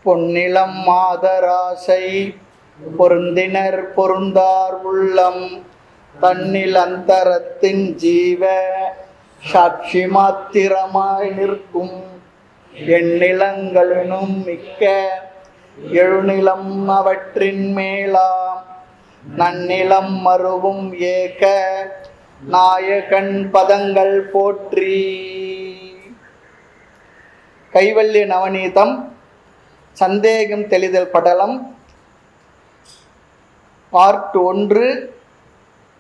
பொன்னிலம் மாதராசை பொருந்தினர் பொருந்தார் உள்ளம் தன்னில் அந்தரத்தின் ஜீவ சாட்சி மாத்திரமாய் நிற்கும் எண்ணிலங்களினும் மிக்க எழுநிலம் அவற்றின் மேலாம் நன்னிலம் மருவும் ஏக நாயகன் பதங்கள் போற்றி. கைவல்ய நவநீதம் சந்தேகம் தெளிதல் படலம் பார்ட் 1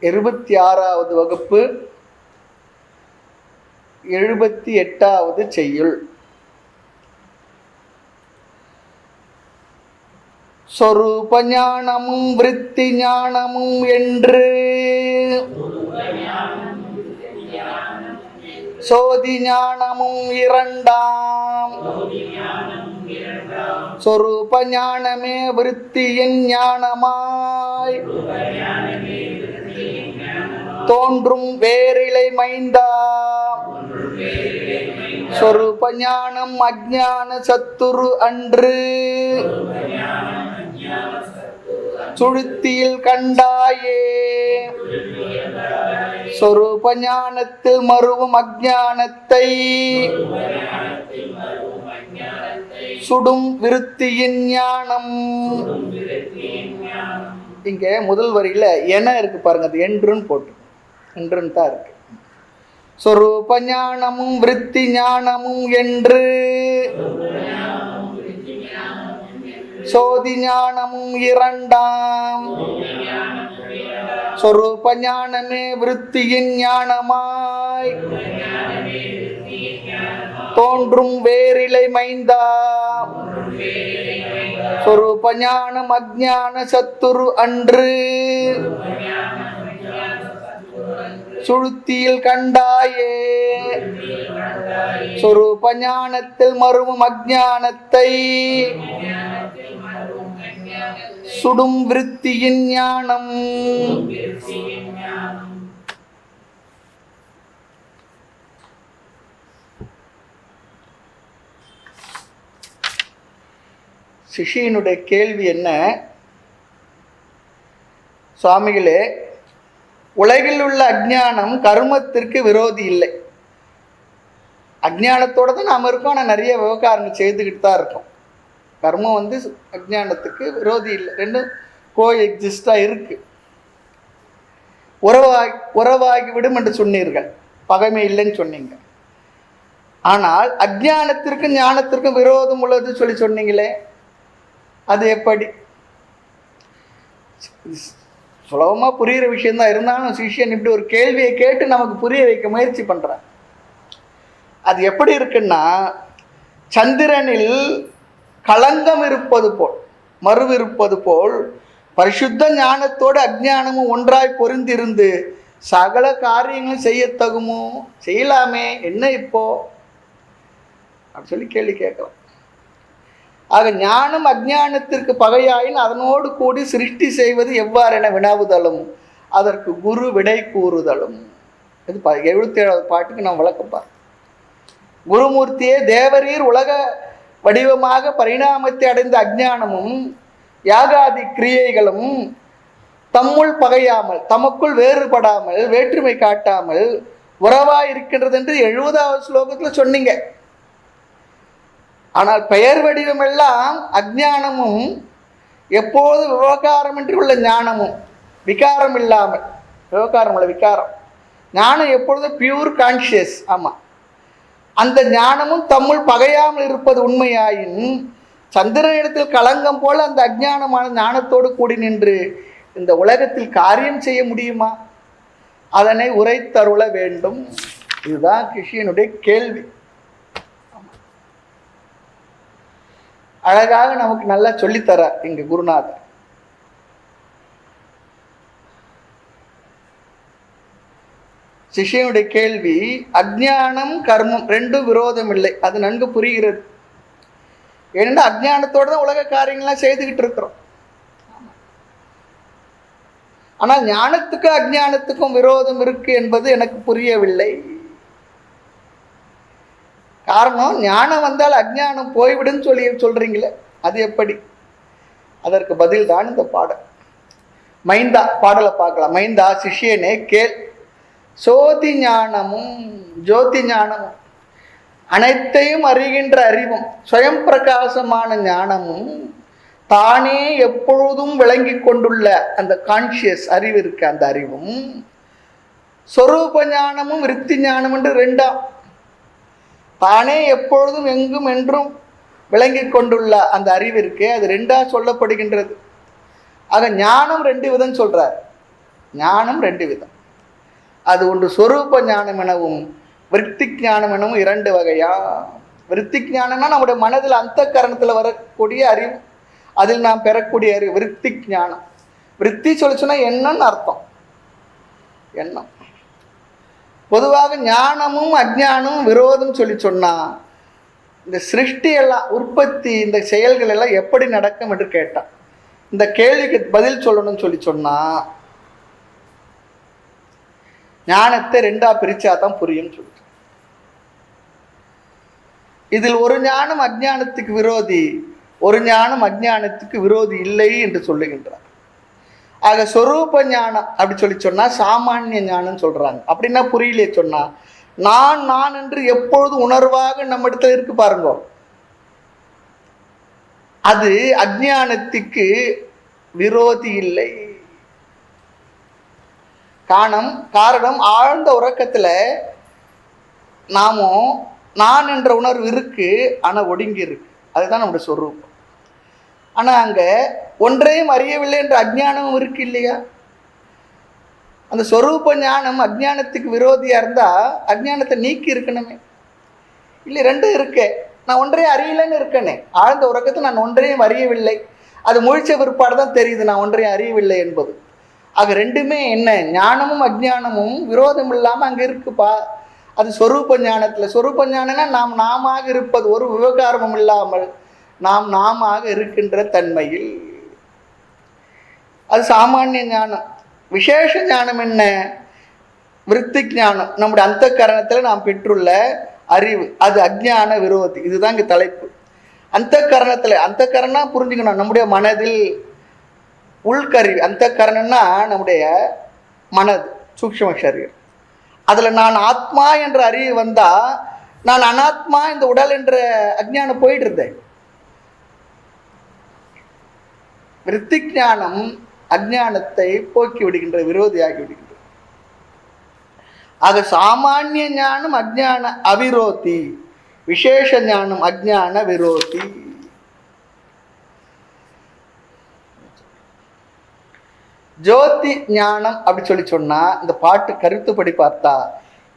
26வது வகுப்பு 78வது செய்யுள். சொரூப ஞானமும் விருத்தி ஞானமும் என்று சோதி ஞானமும் இரண்டாம். சொரூப ஞானமே விருத்தியின் ஞானமாய் தோன்றும் வேறிலை மைந்தா. சொரூப ஞானம் அஜ்ஞான சத்துரு அன்று சுழுத்தியில் கண்டாயே. சொரூப ஞானத்தில் மருவும் அஜ்ஞானத்தை சுடும் விருத்தியின் ஞானம். இங்க முதல் வரியில என இருக்கு பாருங்க, அது என்றுன்னு போட்டு என்றுன்னு தான் இருக்கு. சொரூப ஞானமும் விருத்தி ஞானமும் என்று சோதி ஞானமும் இரண்டாம். சொரூப ஞானமே விருத்தியின் ஞானமாய் தோன்றும் வேறிலை மைந்தா. சொரூப ஞானம் அஜ்ஞான சத்துரு அன்று சுழுத்தியில் கண்டாயே. சொரூப ஞானத்தில் மருவும் அஜ்ஞானத்தை சுடும் விருத்தியின் ஞானம். சிஷியனுடைய கேள்வி என்ன? சுவாமிகளே, உலகில் உள்ள அஜ்ஞானம் கர்மத்திற்கு விரோதி இல்லை. அஜ்ஞானத்தோட தான் நாம் இருக்கோம், ஆனால் நிறைய விவகாரங்கள் செய்துக்கிட்டு தான் இருக்கோம். கர்மம் அஜ்ஞானத்துக்கு விரோதி இல்லை, ரெண்டும் கோ எக்ஸிஸ்டாக இருக்கு. உறவாகிவிடும் என்று சொன்னீர்கள், பகைமை இல்லைன்னு சொன்னீங்க. ஆனால் அஜ்ஞானத்திற்கும் ஞானத்திற்கும் விரோதம் உள்ளது சொல்லி சொன்னீங்களே, அது எப்படி? சுலபமாக புரிகிற விஷயந்தான், இருந்தாலும் சிஷ்யன் இப்படி ஒரு கேள்வியை கேட்டு நமக்கு புரிய வைக்க முயற்சி பண்ணுறான். அது எப்படி இருக்குன்னா, சந்திரனில் களங்கம் இருப்பது போல், மருவு இருப்பது போல் பரிசுத்த ஞானத்தோடு அஜ்ஞானமும் ஒன்றாய் பொருந்திருந்து சகல காரியங்களும் செய்யத்தகுமோ? செய்யலாமே, என்ன இப்போ அப்படி சொல்லி கேள்வி கேட்கலாம். ஆக ஞானம் அஜ்ஞானத்திற்கு பகையாயின் அதனோடு கூடி சிருஷ்டி செய்வது எவ்வாறென வினாவுதலும் அதற்கு குரு விடை கூறுதலும். இது 77வது பாட்டுக்கு நாம் விளக்கப்பார். குருமூர்த்தியே, தேவரீர் உலக வடிவமாக பரிணாமத்தை அடைந்த அஜ்ஞானமும் யாகாதி கிரியைகளும் தம்முள் பகையாமல், தமக்குள் வேறுபடாமல், வேற்றுமை காட்டாமல் உறவாய் இருக்கின்றது என்று 70வது ஸ்லோகத்தில் சொன்னீங்க. ஆனால் பெயர் வடிவம் எல்லாம் அஜ்ஞானமும் எப்போது விவகாரமின்றி உள்ள ஞானமும், விகாரம் இல்லாமல், விவகாரம் உள்ள விகாரம், ஞானம் எப்பொழுதும் பியூர் கான்சியஸ். ஆமாம், அந்த ஞானமும் தம்முள் பகையாமல் இருப்பது உண்மையாயின் சந்திரனிடத்தில் களங்கம் போல அந்த அஜ்ஞானமான ஞானத்தோடு கூடி நின்று இந்த உலகத்தில் காரியம் செய்ய முடியுமா? அதனை உரைத்தருள வேண்டும். இதுதான் கிருஷ்ணனுடைய கேள்வி. அழகாக நமக்கு நல்லா சொல்லித்தர எங்க குருநாதர். சிஷ்யனுடைய கேள்வி, அஜ்ஞானம் கர்மம் ரெண்டும் விரோதம் இல்லை, அது நன்கு புரிகிறது. ஏனென்றா அஜ்ஞானத்தோடு தான் உலக காரியங்கள்லாம் செய்துக்கிட்டு இருக்கிறோம். ஆனால் ஞானத்துக்கும் அஜ்ஞானத்துக்கும் விரோதம் இருக்கு என்பது எனக்கு புரியவில்லை. காரணம், ஞானம் வந்தால் அஜ்ஞானம் போய்விடுன்னு சொல்றீங்களே, அது எப்படி? அதற்கு பதில் தான் இந்த பாடல். மைந்தா பாடலை பார்க்கலாம். மைந்தா சிஷ்யனே கேள், சோதி ஞானமும் ஜோதி ஞானமும் அனைத்தையும் அறிகின்ற அறிவும் ஸ்வயம் பிரகாசமான ஞானமும் தானே எப்பொழுதும் விளங்கி கொண்டுள்ள அந்த கான்சியஸ் அறிவு இருக்கு, அந்த அறிவும் சொரூப ஞானமும் விருத்தி ஞானம் என்று ரெண்டாம். தானே எப்பொழுதும் எங்கும் என்றும் விளங்கி கொண்டுள்ள அந்த அறிவு இருக்கே, அது ரெண்டா சொல்லப்படுகின்றது. ஆக ஞானம் ரெண்டு விதம் சொல்றார். ஞானம் ரெண்டு விதம். அது ஒன்று சொரூப ஞானம் எனவும் விருத்தி ஞானம் எனவும் இரண்டு வகையா. விருத்தி ஞானம்னா நம்முடைய மனதில் அந்த கரணத்தில் வரக்கூடிய அறிவு, அதில் நாம் பெறக்கூடிய அறிவு விருத்தி ஞானம். விருத்தி சொல்லிச்சுன்னா எண்ணம்னு அர்த்தம், எண்ணம். பொதுவாக ஞானமும் அஜ்ஞானமும் விரோதம் சொல்லி சொன்னா இந்த சிருஷ்டி எல்லாம் உற்பத்தி இந்த செயல்கள் எல்லாம் எப்படி நடக்கும் என்று கேட்டான். இந்த கேள்விக்கு பதில் சொல்லணும்னு சொல்லி சொன்னா ஞானத்தை ரெண்டா பிரிச்சாதான் புரியும் சொல்லி. இதில் ஒரு ஞானம் அஜ்ஞானத்துக்கு விரோதி, ஒரு ஞானம் அஜ்ஞானத்துக்கு விரோதி இல்லை என்று சொல்லுகின்றார். ஆக சொரூப ஞானம் அப்படி சொல்லி சொன்னா சாமானிய ஞானம் சொல்றாங்க. அப்படின்னா புரியலையே சொன்னா, நான் நான் என்று எப்பொழுது உணர்வாக நம்ம இடத்துல இருக்கு பாருங்க, அது அஜ்ஞானத்துக்கு விரோதி இல்லை. காரணம் ஆழ்ந்த உறக்கத்துல நாமும் நான் என்ற உணர்வு இருக்கு, ஆனா ஒடுங்கி இருக்கு. அதுதான் நம்முடைய சொரூபம். ஆனா அங்க ஒன்றையும் அறியவில்லை என்ற அஜ்ஞானமும் இருக்கு இல்லையா? அந்த சொரூப ஞானம் அஜ்ஞானத்துக்கு விரோதியா இருந்தா அஜ்ஞானத்தை நீக்கி இருக்கணுமே. இல்லை, ரெண்டும் இருக்கு. நான் ஒன்றையும் அறியலைன்னு இருக்கனே, ஆழ்ந்த உறக்கத்தை நான் ஒன்றையும் அறியவில்லை, அது முழிச்ச பிற்பாடு தான் தெரியுது நான் ஒன்றையும் அறியவில்லை என்பது. ஆக ரெண்டுமே என்ன, ஞானமும் அஜ்ஞானமும் விரோதம் இல்லாம அங்க இருக்குப்பா. அது சொரூப ஞானத்துல. சொரூப ஞானம்னா நாம் நாம இருப்பது, ஒரு விவகாரமும் இல்லாமல் நாம் நாம இருக்கின்ற தன்மையில். அது சாமானிய ஞானம். விசேஷ ஞானம் என்ன? விருத்தி ஞானம். நம்முடைய அந்த கரணத்துல நாம் பெற்றுள்ள அறிவு, அது அஜ்ஞான விரோதி. இதுதான் இங்க தலைப்பு. அந்த கரணத்துல, அந்த கரணம் புரிஞ்சுக்கணும், நம்முடைய மனதில் உள்கருவி. அந்த கரணம்னா நம்முடைய மனது, சூக்ஷ்ம சரீரம். அதுல நான் ஆத்மா என்ற அறிவு வந்தா நான் அனாத்மா இந்த உடல் என்ற அஜ்ஞானம் போயிடுறேன். விருத்தி ஞானம் அஜ்ஞானத்தை போக்கி விடுகின்ற, விரோதியாகி விடுகின்ற. ஆக சாமானிய ஞானம் அஜ்ஞான அவிரோதி, விசேஷ ஞானம் அஜ்ஞான விரோதி. ஜோதி ஞானம் அப்படி சொல்லி சொன்னா, இந்த பாட்டு கருத்துப்படி பார்த்தா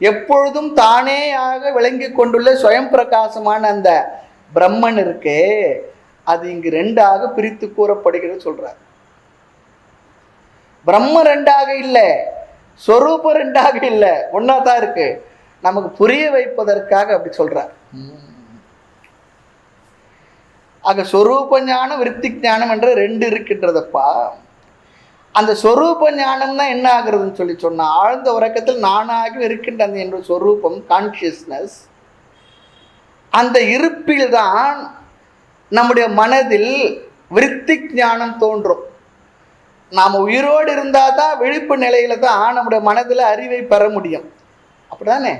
எப்பொழுதும் தானேயாக விளங்கி கொண்டுள்ள சுயம் பிரகாசமான அந்த பிரம்மன் இருக்கே, அது இங்கு ரெண்டாக பிரித்து கூறப்படுகிறது சொல்றார். பிரம்ம ரெண்டாக இல்லை, சொரூபம் ரெண்டாக இல்லை, ஒன்னாதான் இருக்கு. நமக்கு புரிய வைப்பதற்காக அப்படி சொல்றார். ஆக சொரூப ஞானம் விருத்தி ஞானம் என்ற ரெண்டு இருக்கின்றதப்பா. அந்த சொரூப ஞானம்னா என்ன ஆகுறதுன்னு சொல்லி சொன்னா, ஆழ்ந்த உறக்கத்தில் நானாக இருக்கின்ற அந்த என்ற சொரூபம் கான்சியஸ்னஸ், அந்த இருப்பில் தான் நம்முடைய மனதில் விருத்தி ஞானம் தோன்றும். நாம் உயிரோடு இருந்தால் தான் விழிப்பு நிலையில தான் நம்முடைய மனதில் அறிவை பெற முடியும். அப்படிதானே?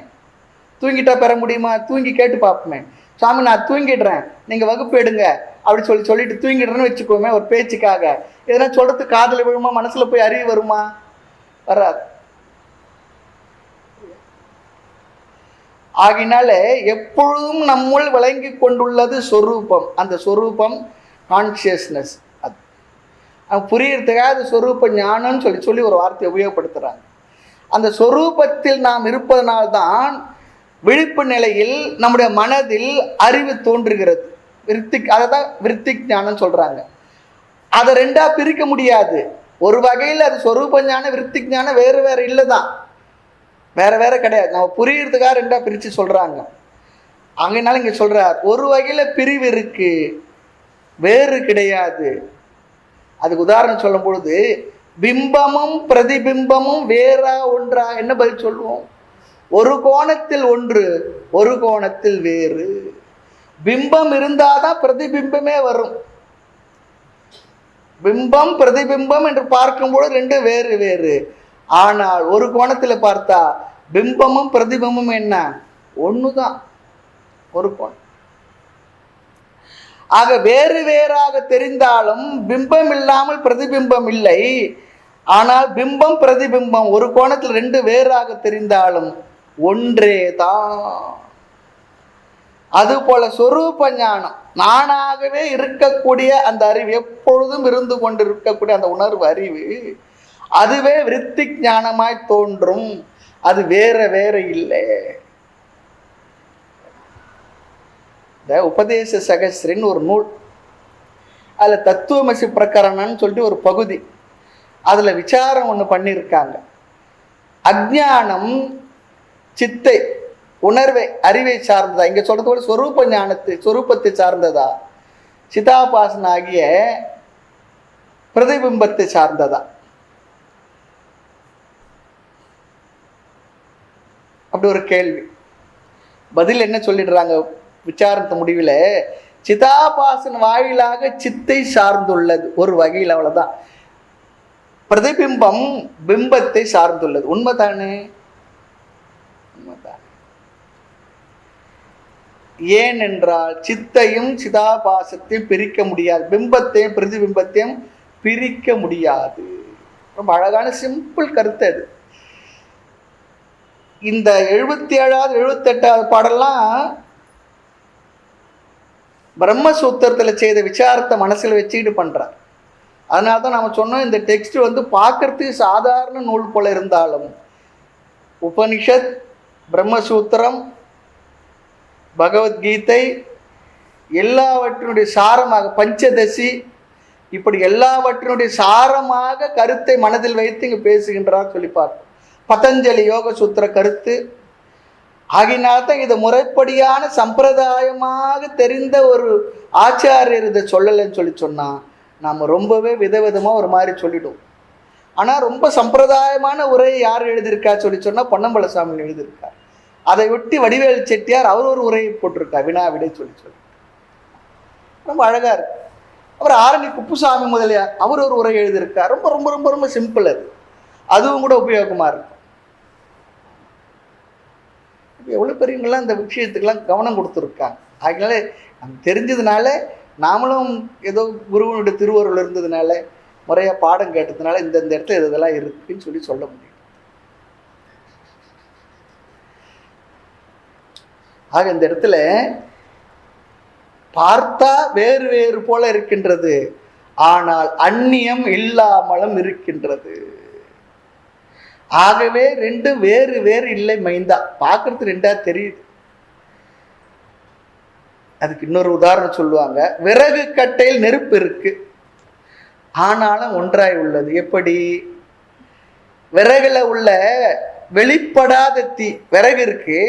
தூங்கிட்டா பெற முடியுமா? தூங்கி கேட்டு பார்ப்போமே, சாமி நான் தூங்கிடுறேன், நீங்கள் வகுப்பு எடுங்க அப்படி சொல்லிட்டு தூங்கிடுறேன்னு வச்சுக்கோமே, ஒரு பேச்சுக்காக. எதனா சொல்றதுக்கு காதில் விழுமா? மனசுல போய் அறிவு வருமா? வராது. ஆகினால எப்பொழுதும் நம்முள் விளங்கி கொண்டுள்ளது சொரூபம். அந்த சொரூபம் கான்சியஸ்னஸ். அது புரியறதுக்காக அது சொரூப ஞானம்னு சொல்லி ஒரு வார்த்தையை உபயோகப்படுத்துறாங்க. அந்த சொரூபத்தில் நாம் இருப்பதனால்தான் விழிப்பு நிலையில் நம்முடைய மனதில் அறிவு தோன்றுகிறது. அதை தான் விருத்தி ஞானம் சொல்றாங்க. அதை ரெண்டா பிரிக்க முடியாது. ஒரு வகையில் அது சொரூப ஞானம் விருத்தி ஞானம் வேறு வேற இல்லைதான், வேற வேற கிடையாது. நம்ம புரியறதுக்காக ரெண்டா பிரிச்சு சொல்றாங்க. அங்கனால இங்க சொல்றார், ஒரு வகையில பிரிவு இருக்கு, வேறு கிடையாது. அதுக்கு உதாரணம் சொல்லும் பொழுது, பிம்பமும் பிரதிபிம்பமும் வேறா ஒன்றா? என்ன பதில் சொல்லுவோம்? ஒரு கோணத்தில் ஒன்று, ஒரு கோணத்தில் வேறு. பிம்பம் இருந்தாதான் பிரதிபிம்பமே வரும். பிம்பம் பிரதிபிம்பம் என்று பார்க்கும்போது ரெண்டு வேறு வேறு. ஆனால் ஒரு கோணத்தில் பார்த்தா பிம்பமும் பிரதிபிம்பமும் என்ன? ஒண்ணுதான், ஒரு கோணம். ஆக வேறு வேறாக தெரிந்தாலும் பிம்பம் இல்லாமல் பிரதிபிம்பம் இல்லை. ஆனால் பிம்பம் பிரதிபிம்பம் ஒரு கோணத்தில் ரெண்டு வேறாக தெரிந்தாலும் ஒன்றே தான். அதுபோல சொரூப ஞானம், நானாகவே இருக்கக்கூடிய அந்த அறிவு, எப்பொழுதும் இருந்து கொண்டு இருக்கக்கூடிய அந்த உணர்வு அறிவு, அதுவே விருத்தி ஞானமாய் தோன்றும். அது வேற வேற இல்லை. இந்த உபதேச சகஸ்ரின்னு ஒரு நூல், அதில் தத்துவமசி பிரகரணம்னு சொல்லிட்டு ஒரு பகுதி, அதில் விசாரம் ஒன்று பண்ணியிருக்காங்க. அஜ்ஞானம் சித்தை உணர்வை அறிவை சார்ந்ததா, இங்கே சொல்றது கூட சொரூப ஞானத்தை சொரூபத்தை சார்ந்ததா, சிதாபாசன ஆகிய பிரதிபிம்பத்தை சார்ந்ததா? அப்படி ஒரு கேள்வி. பதில் என்ன சொல்லிடுறாங்க விசாரணை முடிவில்? சிதாபாசன் வாயிலாக சித்தை சார்ந்துள்ளது ஒரு வகையில், அவ்வளவுதான். பிரதிபிம்பம் பிம்பத்தை சார்ந்துள்ளது. உண்மைதானே? உண்மைதான். ஏனென்றால் சித்தையும் சிதாபாசத்தையும் பிரிக்க முடியாது, பிம்பத்தையும் பிரதிபிம்பத்தையும் பிரிக்க முடியாது. ரொம்ப அழகான சிம்பிள் கருத்து அது. இந்த 77வது 78வது பாடலாம் பிரம்மசூத்திரத்தில் செய்த விசாரத்தை மனசில் வச்சுக்கிட்டு பண்றார். அதனால தான் நம்ம சொன்னோம், இந்த டெக்ஸ்ட் பார்க்கறதுக்கு சாதாரண நூல் போல இருந்தாலும் உபனிஷத், பிரம்மசூத்திரம், பகவத்கீதை எல்லாவற்றினுடைய சாரமாக, பஞ்சதசி, இப்படி எல்லாவற்றினுடைய சாரமாக கருத்தை மனதில் வைத்து இங்கு பேசுகின்றார் சொல்லி பார்ப்போம். பதஞ்சலி யோக சூத்திர கருத்து ஆகினால்தான் இதை முறைப்படியான சம்பிரதாயமாக தெரிந்த ஒரு ஆச்சாரியர் இதை சொல்லலைன்னு சொல்லி சொன்னால் நாம் ரொம்பவே விதவிதமாக ஒரு மாதிரி சொல்லிடுவோம். ஆனால் ரொம்ப சம்பிரதாயமான உரையை யார் எழுதியிருக்கா சொல்லி சொன்னால் பொன்னம்பலசாமி எழுதியிருக்கார். அதை விட்டு வடிவேலு செட்டியார் அவர் ஒரு உரையை போட்டிருக்கார், வினா விடை சொல்லி ரொம்ப அழகாக இருக்கு. அப்புறம் ஆரணி குப்புசாமி முதலியார் அவர் ஒரு உரை எழுதியிருக்கார். ரொம்ப ரொம்ப ரொம்ப ரொம்ப சிம்பிள் அது, அதுவும் கூட உபயோகமாக இருக்கும். எவ்வளோ பெரியவங்களாம் இந்த விஷயத்துக்கெல்லாம் கவனம் கொடுத்துருக்காங்க. அதனால நம்ம தெரிஞ்சதுனால, நாமளும் ஏதோ குருவனுடைய திருவருள் இருந்ததுனால, முறையாக பாடம் கேட்டதுனால இந்த இடத்துல இதெல்லாம் இருக்குன்னு சொல்ல முடியும். ஆக இந்த இடத்துல பார்த்தா வேறு வேறு போல இருக்கின்றது, ஆனால் அந்நியம் இல்லாமலும் இருக்கின்றது. ஆகவே ரெண்டு வேறு வேறு இல்லை மைந்தா, பார்க்கறது ரெண்டா தெரியுது. அதுக்கு இன்னொரு உதாரணம் சொல்லுவாங்க. விறகு கட்டையில் நெருப்பு இருக்கு, ஆனாலும் ஒன்றாய் உள்ளது. எப்படி? விறகுல உள்ள வெளிப்படாத தீ, விறகு இருக்கு,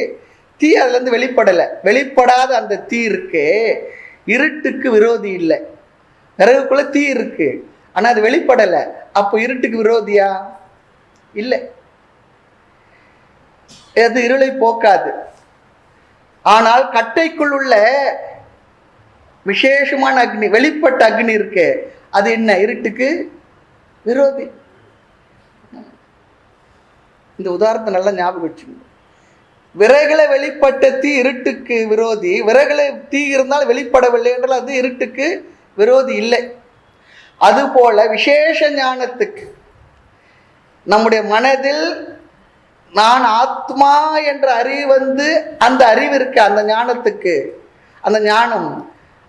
தீ அதுல இருந்து வெளிப்படலை, வெளிப்படாத அந்த தீ இருக்கு, இருட்டுக்கு விரோதி இல்லை. விறகுக்குள்ள தீ இருக்கு, ஆனா அது வெளிப்படலை, அப்போ இருட்டுக்கு விரோதியா? இல்லை, அது இருளை போக்காது. ஆனால் கட்டைக்குள் உள்ள விசேஷமான அக்னி, வெளிப்பட்ட அக்னி இருக்கு, அது என்ன? இருட்டுக்கு விரோதி. இந்த உதாரணத்தை நல்லா ஞாபகம் வச்சுக்கணும். விறகுல வெளிப்பட்ட தீ இருட்டுக்கு விரோதி, விறகுல தீ இருந்தால் வெளிப்படவில்லை என்றால் அது இருட்டுக்கு விரோதி இல்லை. அதுபோல விசேஷ ஞானத்துக்கு நம்முடைய மனதில் நான் ஆத்மா என்ற அறிவு அந்த அறிவு இருக்கு, அந்த ஞானத்துக்கு, அந்த ஞானம்,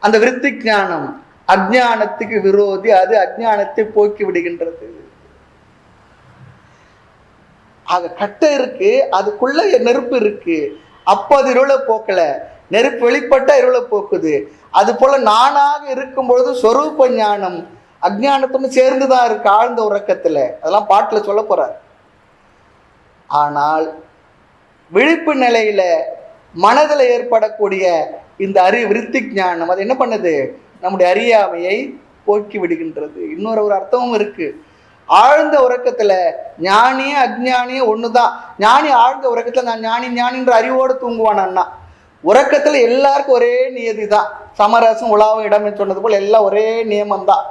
அந்த விருத்தி ஞானம் அஜ்ஞானத்துக்கு விரோதி, அது அஜ்ஞானத்தை போக்கி விடுகின்றது. ஆக கட்டை இருக்கு, அதுக்குள்ள நெருப்பு இருக்கு, அப்ப அது இருளை போக்கல, நெருப்பு வெளிப்பட்ட இருளை போக்குது. அது போல நானாக இருக்கும் பொழுது சொரூப ஞானம் அஜ்ஞானத்துடன் சேர்ந்துதான் இருக்கு ஆழ்ந்த உறக்கத்துல. அதெல்லாம் பாட்டுல சொல்ல போறார். ஆனால் விழிப்பு நிலையில மனதில் ஏற்படக்கூடிய இந்த விருத்தி ஞானம் அது என்ன பண்ணுது? நம்முடைய அறியாமையை போக்கி விடுகின்றது. இன்னொரு அர்த்தமும் இருக்கு. ஆழ்ந்த உறக்கத்துல ஞானியும் அஜ்ஞானியும் ஒண்ணுதான். ஞானி ஆழ்ந்த உறக்கத்துல நான் ஞானி ஞானின்ற அறிவோடு தூங்குவான். அண்ணா உறக்கத்துல எல்லாருக்கும் ஒரே நியதி தான், சமரசம் உலாவும் இடமே சொன்னது போல் எல்லாம் ஒரே நியமம் தான்.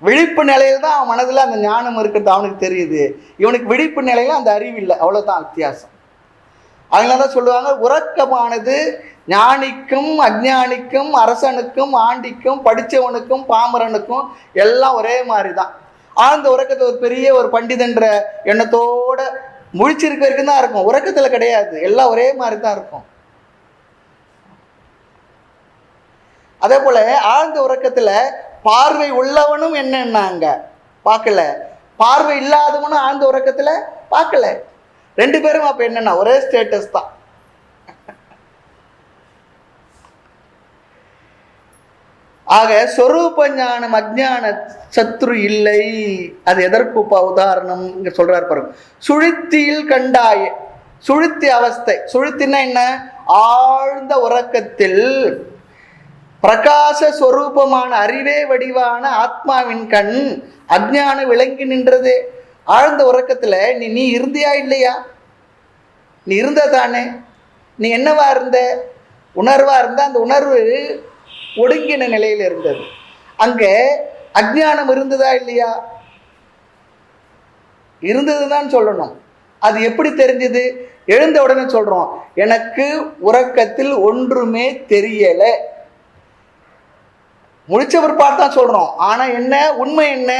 விழிப்பு நிலையில் தான் அவன் மனதில் அந்த ஞானம் இருக்கிறது அவனுக்கு தெரியுது. இவனுக்கு விழிப்பு நிலையில் அந்த அறிவு இல்லை. அவ்வளோதான் வித்தியாசம். அதனால தான் சொல்லுவாங்க, உறக்கமானது ஞானிக்கும் அஞ்ஞானிக்கும் அரசனுக்கும் ஆண்டிக்கும் படித்தவனுக்கும் பாமரனுக்கும் எல்லாம் ஒரே மாதிரி தான். ஆழ்ந்த உறக்கத்தை ஒரு பெரிய ஒரு பண்டிதன்ற எண்ணத்தோட முழிச்சிருக்க வரைக்கும் தான் இருக்கும். உறக்கத்தில் கிடையாது, எல்லாம் ஒரே மாதிரி தான் இருக்கும். அதே போல ஆழ்ந்த உறக்கத்துல பார்வை உள்ளவனும் என்னன்னாங்க பார்க்கல, பார்வை இல்லாதவனும் ஆழ்ந்த உறக்கத்துல பார்க்கல. ரெண்டு பேரும் அப்ப என்னன்னா ஒரே ஸ்டேட்டஸ் தான். ஆக சொரூப ஞானம் அஜ்ஞான சத்ரு இல்லை. அது எதற்கு உதாரணம் இங்க சொல்றாரு பாருங்க. சுழித்தியில் கண்டாய, சுழித்தி அவஸ்தை. சுழித்தின்னா என்ன? ஆழ்ந்த உறக்கத்தில் பிரகாச ஸ்வரூபமான அறிவே வடிவான ஆத்மாவின் கண் அஜ்ஞானம் விளங்கி நின்றது. ஆழ்ந்த உறக்கத்துல நீ இருந்தியா இல்லையா? நீ இருந்த தானே. நீ என்னவா இருந்த? உணர்வா இருந்த. அந்த உணர்வு ஒடுங்கின நிலையில் இருந்தது. அங்கே அஜ்ஞானம் இருந்ததா இல்லையா? இருந்ததுதான் சொல்லணும். அது எப்படி தெரிஞ்சது? எழுந்த உடனே சொல்றோம், எனக்கு உறக்கத்தில் ஒன்றுமே தெரியல. முழிச்ச பிற்பாடு தான் சொல்றோம். ஆனா என்ன உண்மை? என்ன?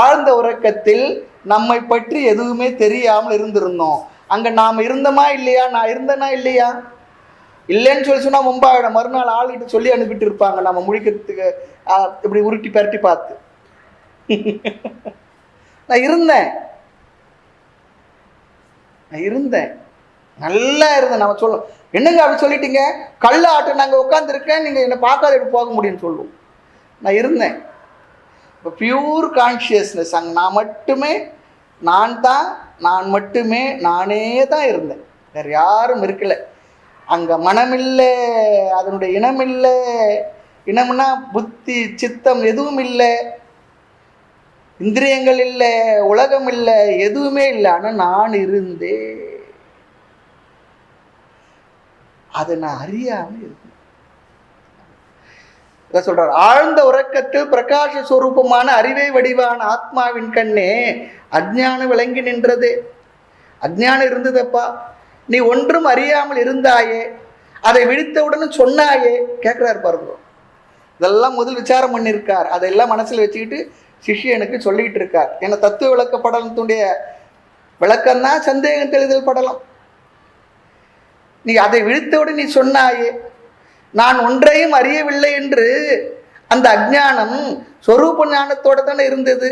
ஆழ்ந்த உறக்கத்தில் நம்மை பற்றி எதுவுமே தெரியாமல் இருந்திருந்தோம். அங்க நாம் இருந்தோமா இல்லையா? நான் இருந்தேனா இல்லையா? இல்லைன்னு சொல்லி சொன்னா மும்பாயிட மறுநாள் ஆளுகிட்ட சொல்லி அனுப்பிட்டு இருப்பாங்க நம்ம முழிக்கிறதுக்கு இப்படி உருட்டி பரட்டி பார்த்து. நான் இருந்தேன், நான் இருந்தேன், நல்லா இருந்தேன். நம்ம சொல்லுவோம், என்னங்க அப்படி சொல்லிட்டீங்க? கள்ள ஆட்ட நாங்கள் உட்காந்துருக்கேன், நீங்க என்னை பார்க்காத எப்படி போக முடியும்னு சொல்லுவோம். நான் இருந்தேன். இப்போ பியூர் கான்ஷியஸ்னஸ். அங்கே நான் மட்டுமே, நான் தான், நான் மட்டுமே, நானே தான் இருந்தேன். வேறு யாரும் இருக்கல. அங்கே மனம் இல்லை, அதனுடைய இனம் இல்லை. இனம்னா புத்தி சித்தம் எதுவும் இல்லை, இந்திரியங்கள் இல்லை, உலகம் இல்லை, எதுவுமே இல்லை. ஆனால் நான் இருந்தேன். அதை நான் அறியாமல் இருந்தேன். சொல்றார், ஆழ்ந்த உறக்கத்தில் பிரகாச ஸ்வரூபமான அறிவை வடிவான ஆத்மாவின் கண்ணே அஜ்ஞானம் விளங்கி நின்றது. அஜ்ஞானம் இருந்ததப்பா. நீ ஒன்றும் அறியாமல் இருந்தாயே, அதை விழித்தவுடன் சொன்னாயே. கேட்கிறார் பாருங்க. இதெல்லாம் முதல் விசாரம் பண்ணியிருக்கார். அதெல்லாம் மனசில் வச்சுக்கிட்டு சிஷ்யனுக்கு சொல்லிட்டு இருக்கார். ஏன்னா தத்துவ விளக்க படலத்துடைய விளக்கம்னா சந்தேகம் தெளிதல் படலம். நீ அதை விழித்தவுடன் நீ சொன்னாயே, நான் ஒன்றையும் அறியவில்லை என்று அந்த அஜ்ஞானம் சொரூப ஞானத்தோட தானே இருந்தது.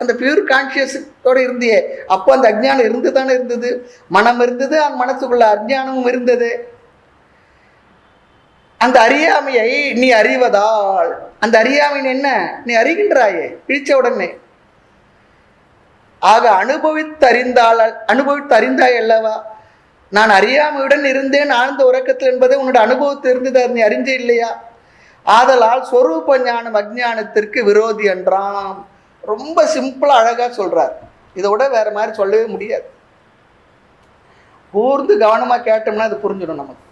அந்த பியூர் கான்சியஸோடு இருந்தியே. அப்போ அந்த அஜ்ஞானம் இருந்து தானே இருந்தது. மனம் இருந்தது, அந்த மனசுக்குள்ள அஜ்ஞானமும் இருந்தது. அந்த அறியாமையை நீ அறிவதால், அந்த அறியாமையின் என்ன? நீ அறிகின்றாயே பிடிச்ச உடனே. ஆக அனுபவித்து அறிந்தாய் அல்லவா? நான் அறியாமையுடன் இருந்தேன் ஆழ்ந்த உறக்கத்தில் என்பதை உன்னோட அனுபவத்தில் இருந்தது, நீ அறிஞ்சே இல்லையா? ஆதலால் சொரூப ஞானம் அஜ்ஞானத்திற்கு விரோதி என்றான். ரொம்ப சிம்பிளா அழகா சொல்றார். இதை விட வேற மாதிரி சொல்லவே முடியாது. கூர்ந்து கவனமா கேட்டோம்னா அது புரிஞ்சிடும். நமக்கு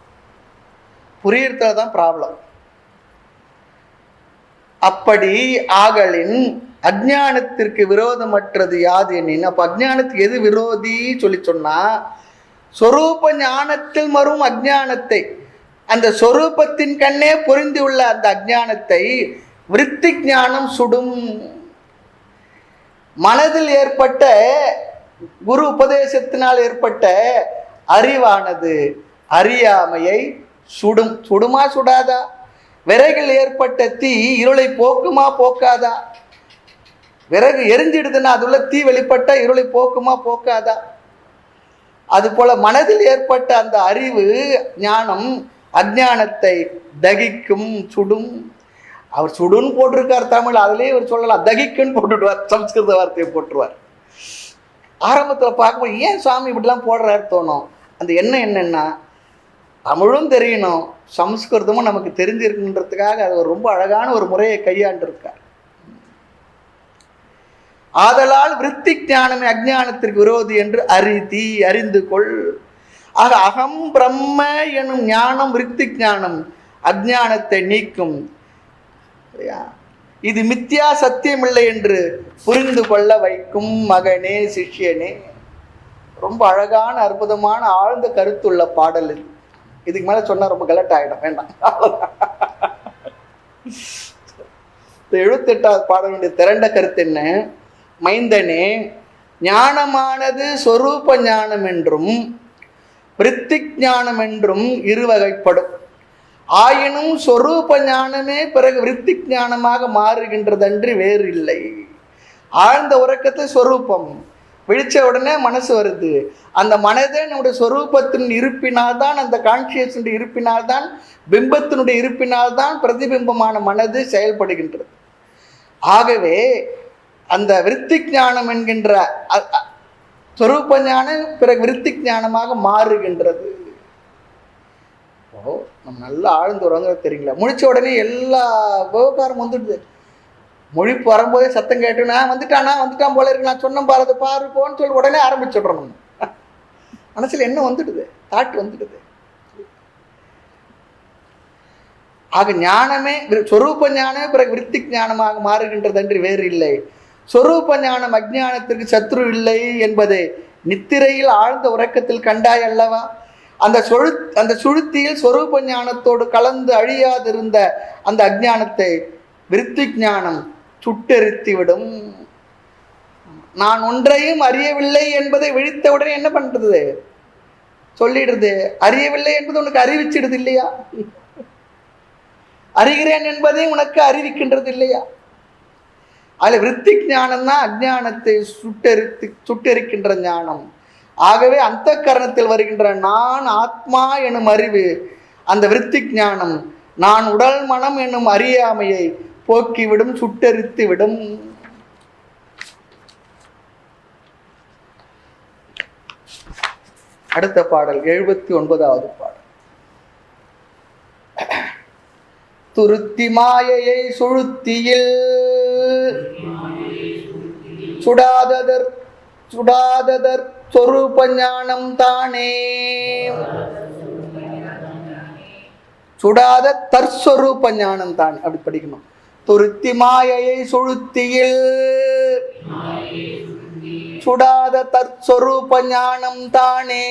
புரியறதுல தான் ப்ராப்ளம். அப்படி ஆகலின் அஜ்ஞானத்திற்கு விரோதமற்றது யாது எனின், அப்ப அஜ்ஞானத்துக்கு எது விரோதி சொல்லி சொன்னா, சொரூப ஞானத்தில் வரும் அஜ்ஞானத்தை, அந்த சொரூபத்தின் கண்ணே பொருந்தி உள்ள அந்த அஜ்ஞானத்தை விருத்தி ஞானம் சுடும். மனதில் ஏற்பட்ட குரு உபதேசத்தினால் ஏற்பட்ட அறிவானது அறியாமையை சுடும். சுடுமா சுடாதா? விறகில் ஏற்பட்ட தீ இருளை போக்குமா போக்காதா? விறகு எரிஞ்சிடுதுன்னா அதுள்ள தீ வெளிப்பட்ட இருளை போக்குமா போக்காதா? அதுபோல மனதில் ஏற்பட்ட அந்த அறிவு ஞானம் அஜ்ஞானத்தை தகிக்கும், சுடும். அவர் சுடுன்னு போட்டிருக்கார் தமிழ், அதுலேயே அவர் சொல்லலாம், தகிக்குன்னு போட்டுடுவார், சம்ஸ்கிருத வார்த்தையை போட்டுருவார். ஆரம்பத்தில் பார்க்கும்போது ஏன் சுவாமி இப்படிலாம் போடுறாரு தோணும். அந்த எண்ணம் என்னன்னா, தமிழும் தெரியணும் சம்ஸ்கிருதமும் நமக்கு தெரிஞ்சிருக்குன்றதுக்காக அது ஒரு ரொம்ப அழகான ஒரு முறையை கையாண்டிருக்கார். ஆதலால் விருத்தி ஞானமே அஜ்ஞானத்திற்கு விரோதி என்று அறிந்து கொள். ஆக அகம் பிரம்ம எனும் ஞானம் விருத்தி ஞானம் அஜ்ஞானத்தை நீக்கும். இது மித்யா சத்தியமில்லை என்று புரிந்து கொள்ள வைக்கும் மகனே, சிஷ்யனே. ரொம்ப அழகான அற்புதமான ஆழ்ந்த கருத்துள்ள பாடல் இது. இதுக்கு மேல சொன்னா ரொம்ப கலட் ஆயிடும், வேண்டாம். 78வது பாடலுடைய திரண்ட கருத்து என்ன? மைந்தனே, ஞானமானது சொரூப ஞானம் என்றும் விருத்திக் ஞானம் என்றும் இருவகைப்படும். ஆயினும் சொரூப ஞானமே பிறகு விருத்திக் ஞானமாக மாறுகின்றதன்றி வேறு இல்லை. ஆழ்ந்த உறக்கத்தை சொரூபம், விழிச்ச உடனே மனசு வருது. அந்த மனதே நம்முடைய சொரூபத்தின் இருப்பினால்தான், அந்த கான்சியஸினுடைய இருப்பினால்தான், பிம்பத்தினுடைய இருப்பினால்தான் பிரதிபிம்பமான மனது செயல்படுகின்றது. ஆகவே அந்த விருத்திக் ஞானம் என்கின்ற சொரூப ஞானம் பிறகு விருத்திக் ஞானமாக மாறுகின்றது. நம்ம நல்லா ஆழ்ந்து உறங்க தெரியுங்களா? முழிச்ச உடனே எல்லா விவகாரம் வந்துடுது. முழிப்பு வரும்போதே சத்தம் கேட்டு நான் வந்துட்டான் போல இருக்கு, நான் சொன்ன பாரு பாரு போன்னு சொல்லி உடனே ஆரம்பிச்சுடுறோம். நம்ம மனசுல என்ன வந்துடுது? தாட் வந்துடுது. ஆக ஞானமே சொரூப ஞானமே பிறகு விருத்திக் ஞானமாக மாறுகின்றது என்று வேறு இல்லை. சொரூப ஞானம் அஜ்ஞானத்திற்கு சத்ரு இல்லை என்பதை நித்திரையில் ஆழ்ந்த உறக்கத்தில் கண்டாய் அல்லவா? அந்த சுழுத்தியில் சொரூப ஞானத்தோடு கலந்து அழியாதிருந்த அந்த அஜ்ஞானத்தை விருத்திக் ஞானம் சுட்டெரித்துவிடும். நான் ஒன்றையும் அறியவில்லை என்பதை விழித்தவுடனே என்ன பண்றது? சொல்லிடுறது. அறியவில்லை என்பது உனக்கு அறிவிச்சிடுது இல்லையா? அறிகிறேன் என்பதை உனக்கு அறிவிக்கின்றது இல்லையா? அதில் விருத்திக் ஞானம் தான் அஜ்ஞானத்தை சுட்டெரிக்கின்ற ஞானம். ஆகவே அந்த கரணத்தில் வருகின்ற நான் ஆத்மா எனும் அறிவு, அந்த விருத்திக் ஞானம் நான் உடல் மனம் என்னும் அறியாமையை போக்கிவிடும், சுட்டெரித்து விடும். அடுத்த பாடல் 79வது பாடல். துருத்தி மாயையை சுழுத்தியில் சுடாததர் சொரூப ஞானம் தானே. சுடாத தற்ஸ்வரூப ஞானம் தானே, அப்படி படிக்கணும். துருத்தி மாயையை சுழுத்தியில் சுடாத தற்ஸ்வரூப ஞானம் தானே.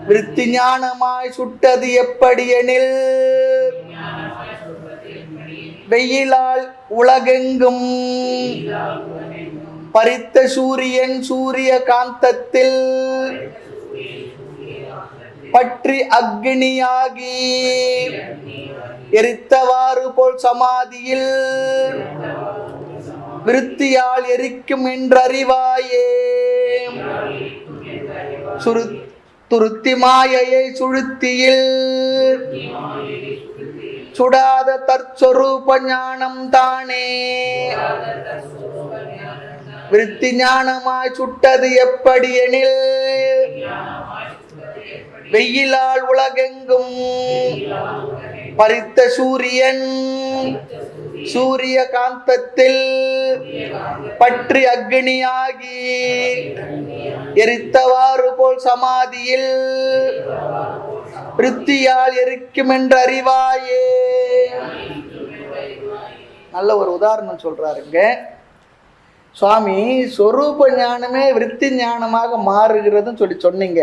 விருத்தி ஞானமாய் சுட்டது எப்படி எனில் வெயிலால் உலகெங்கும் பறித்த சூரியன் சூரிய காந்தத்தில் பற்றி அக்னியாகி எரித்தவாறு போல் சமாதியில் விருத்தியால் எரிக்கும் என்றறிவாயே. துருத்தி மாயையை சுழுத்தியில் சுடாத தற்ஸ்வரூப ஞானம் தானே. விருத்தி ஞானமாய் சுட்டது எப்படி எனில் வெயிலால் உலகெங்கும் பறித்த சூரியன் சூரிய காந்தத்தில் பற்றி அக்னியாகி எரித்தவாறு போல் சமாதியில் விருத்தியால் எரிக்கும் என்று அறிவாயே. நல்ல ஒரு உதாரணம் சொல்றாருங்க சுவாமி. சொரூப ஞானமே விருத்தி ஞானமாக மாறுகிறதுன்னு சொல்லி சொன்னீங்க.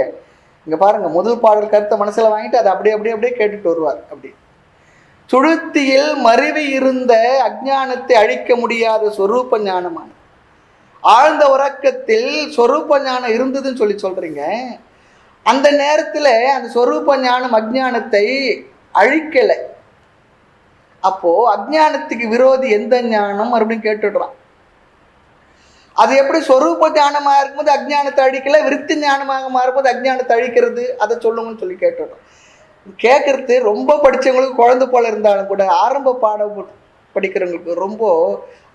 இங்க பாருங்க, முதல் பாடல் கருத்தை மனசுல வாங்கிட்டு அதை அப்படியே கேட்டுட்டு வருவார். அப்படி சுழுத்தியில் மருவி இருந்த அஜ்ஞானத்தை அழிக்க முடியாத சொரூப ஞானமான ஆழ்ந்த உறக்கத்தில் சொரூப ஞானம் இருந்ததுன்னு சொல்லி சொல்றீங்க. அந்த நேரத்துல அந்த சொரூப ஞானம் அஜ்ஞானத்தை அழிக்கல. அப்போ அஜ்ஞானத்துக்கு விரோதி எந்த ஞானம் அப்படின்னு கேட்டுடுறான். அது எப்படி சொரூப ஞானமாக இருக்கும்போது அஜ்ஞானத்தை அழிக்கல, விருத்தி ஞானமாக மாறும்போது அஜ்ஞானத்தை அழிக்கிறது, அதை சொல்லுங்கன்னு சொல்லி கேட்டுடுறோம். கேட்கறது ரொம்ப படித்தவங்களுக்கு குழந்தை போல இருந்தாலும் கூட ஆரம்ப பாடம் படிக்கிறவங்களுக்கு ரொம்ப